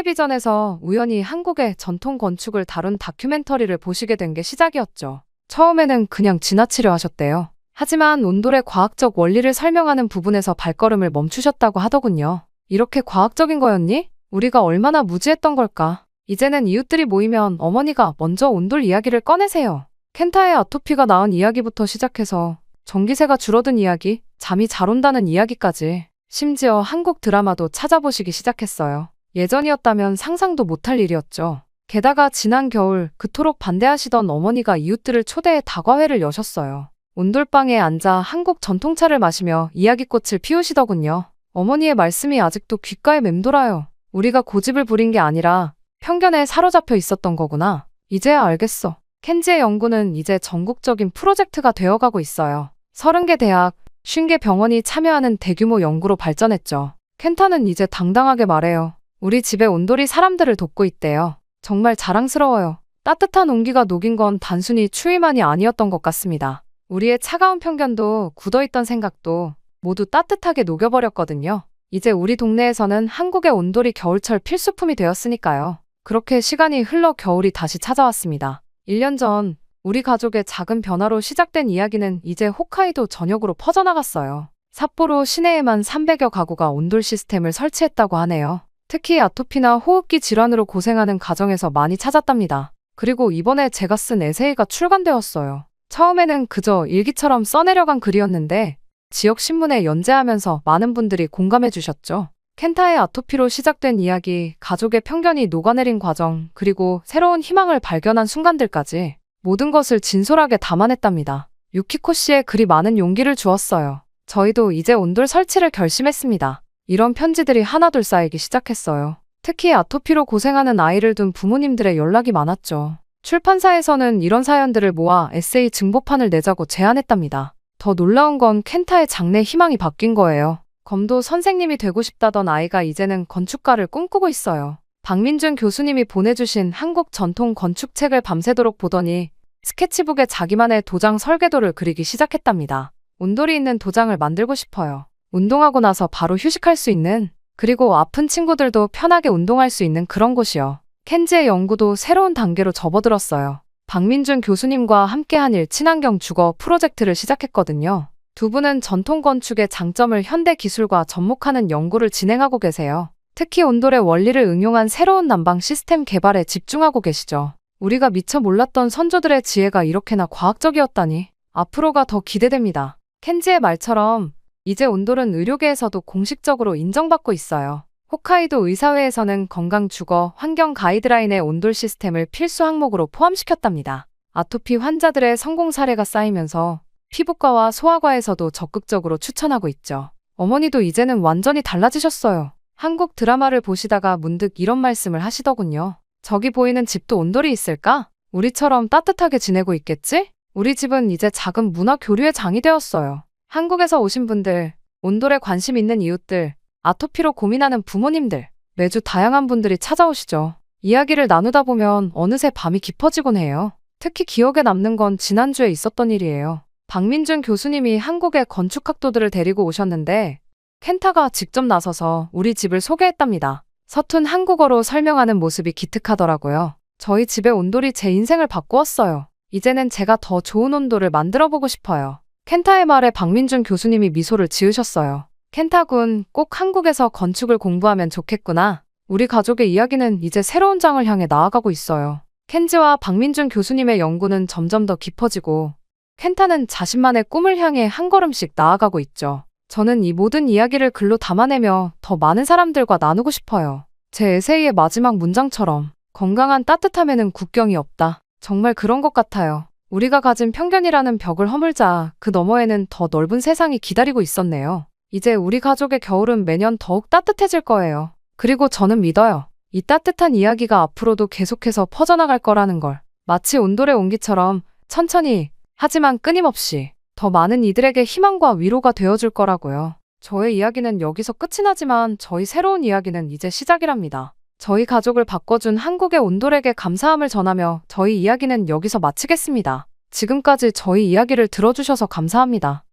텔레비전에서 우연히 한국의 전통 건축을 다룬 다큐멘터리를 보시게 된 게 시작이었죠. 처음에는 그냥 지나치려 하셨대요. 하지만 온돌의 과학적 원리를 설명하는 부분에서 발걸음을 멈추셨다고 하더군요. 이렇게 과학적인 거였니? 우리가 얼마나 무지했던 걸까? 이제는 이웃들이 모이면 어머니가 먼저 온돌 이야기를 꺼내세요. 켄타의 아토피가 나은 이야기부터 시작해서 전기세가 줄어든 이야기, 잠이 잘 온다는 이야기까지, 심지어 한국 드라마도 찾아보시기 시작했어요. 예전이었다면 상상도 못할 일이었죠. 게다가 지난 겨울 그토록 반대하시던 어머니가 이웃들을 초대해 다과회를 여셨어요. 온돌방에 앉아 한국 전통차를 마시며 이야기꽃을 피우시더군요. 어머니의 말씀이 아직도 귓가에 맴돌아요. 우리가 고집을 부린 게 아니라 편견에 사로잡혀 있었던 거구나. 이제야 알겠어. 켄지의 연구는 이제 전국적인 프로젝트가 되어가고 있어요. 30개 대학, 50개 병원이 참여하는 대규모 연구로 발전했죠. 켄타는 이제 당당하게 말해요. 우리 집의 온돌이 사람들을 돕고 있대요. 정말 자랑스러워요. 따뜻한 온기가 녹인 건 단순히 추위만이 아니었던 것 같습니다. 우리의 차가운 편견도 굳어있던 생각도 모두 따뜻하게 녹여버렸거든요. 이제 우리 동네에서는 한국의 온돌이 겨울철 필수품이 되었으니까요. 그렇게 시간이 흘러 겨울이 다시 찾아왔습니다. 1년 전 우리 가족의 작은 변화로 시작된 이야기는 이제 홋카이도 전역으로 퍼져나갔어요. 삿포로 시내에만 300여 가구가 온돌 시스템을 설치했다고 하네요. 특히 아토피나 호흡기 질환으로 고생하는 가정에서 많이 찾았답니다. 그리고 이번에 제가 쓴 에세이가 출간되었어요. 처음에는 그저 일기처럼 써내려간 글이었는데 지역 신문에 연재하면서 많은 분들이 공감해 주셨죠. 켄타의 아토피로 시작된 이야기, 가족의 편견이 녹아내린 과정, 그리고 새로운 희망을 발견한 순간들까지 모든 것을 진솔하게 담아냈답니다. 유키코 씨의 글이 많은 용기를 주었어요. 저희도 이제 온돌 설치를 결심했습니다. 이런 편지들이 하나둘 쌓이기 시작했어요. 특히 아토피로 고생하는 아이를 둔 부모님들의 연락이 많았죠. 출판사에서는 이런 사연들을 모아 에세이 증보판을 내자고 제안했답니다. 더 놀라운 건 켄타의 장래 희망이 바뀐 거예요. 검도 선생님이 되고 싶다던 아이가 이제는 건축가를 꿈꾸고 있어요. 박민준 교수님이 보내주신 한국 전통 건축책을 밤새도록 보더니 스케치북에 자기만의 도장 설계도를 그리기 시작했답니다. 온돌이 있는 도장을 만들고 싶어요. 운동하고 나서 바로 휴식할 수 있는, 그리고 아픈 친구들도 편하게 운동할 수 있는 그런 곳이요. 켄지의 연구도 새로운 단계로 접어들었어요. 박민준 교수님과 함께한 친환경 주거 프로젝트를 시작했거든요. 두 분은 전통 건축의 장점을 현대 기술과 접목하는 연구를 진행하고 계세요. 특히 온돌의 원리를 응용한 새로운 난방 시스템 개발에 집중하고 계시죠. 우리가 미처 몰랐던 선조들의 지혜가 이렇게나 과학적이었다니 앞으로가 더 기대됩니다. 켄지의 말처럼 이제 온돌은 의료계에서도 공식적으로 인정받고 있어요. 홋카이도 의사회에서는 건강 주거 환경 가이드라인에 온돌 시스템을 필수 항목으로 포함시켰답니다. 아토피 환자들의 성공 사례가 쌓이면서 피부과와 소아과에서도 적극적으로 추천하고 있죠. 어머니도 이제는 완전히 달라지셨어요. 한국 드라마를 보시다가 문득 이런 말씀을 하시더군요. 저기 보이는 집도 온돌이 있을까? 우리처럼 따뜻하게 지내고 있겠지? 우리 집은 이제 작은 문화 교류의 장이 되었어요. 한국에서 오신 분들, 온돌에 관심 있는 이웃들, 아토피로 고민하는 부모님들, 매주 다양한 분들이 찾아오시죠. 이야기를 나누다 보면 어느새 밤이 깊어지곤 해요. 특히 기억에 남는 건 지난주에 있었던 일이에요. 박민준 교수님이 한국의 건축학도들을 데리고 오셨는데 켄타가 직접 나서서 우리 집을 소개했답니다. 서툰 한국어로 설명하는 모습이 기특하더라고요. 저희 집의 온돌이 제 인생을 바꾸었어요. 이제는 제가 더 좋은 온돌을 만들어보고 싶어요. 켄타의 말에 박민준 교수님이 미소를 지으셨어요. 켄타군, 꼭 한국에서 건축을 공부하면 좋겠구나. 우리 가족의 이야기는 이제 새로운 장을 향해 나아가고 있어요. 켄지와 박민준 교수님의 연구는 점점 더 깊어지고 켄타는 자신만의 꿈을 향해 한 걸음씩 나아가고 있죠. 저는 이 모든 이야기를 글로 담아내며 더 많은 사람들과 나누고 싶어요. 제 에세이의 마지막 문장처럼 건강한 따뜻함에는 국경이 없다. 정말 그런 것 같아요. 우리가 가진 편견이라는 벽을 허물자 그 너머에는 더 넓은 세상이 기다리고 있었네요. 이제 우리 가족의 겨울은 매년 더욱 따뜻해질 거예요. 그리고 저는 믿어요. 이 따뜻한 이야기가 앞으로도 계속해서 퍼져나갈 거라는 걸. 마치 온돌의 온기처럼 천천히 하지만 끊임없이 더 많은 이들에게 희망과 위로가 되어줄 거라고요. 저의 이야기는 여기서 끝이 나지만 저희 새로운 이야기는 이제 시작이랍니다. 저희 가족을 바꿔준 한국의 온돌에게 감사함을 전하며 저희 이야기는 여기서 마치겠습니다. 지금까지 저희 이야기를 들어주셔서 감사합니다.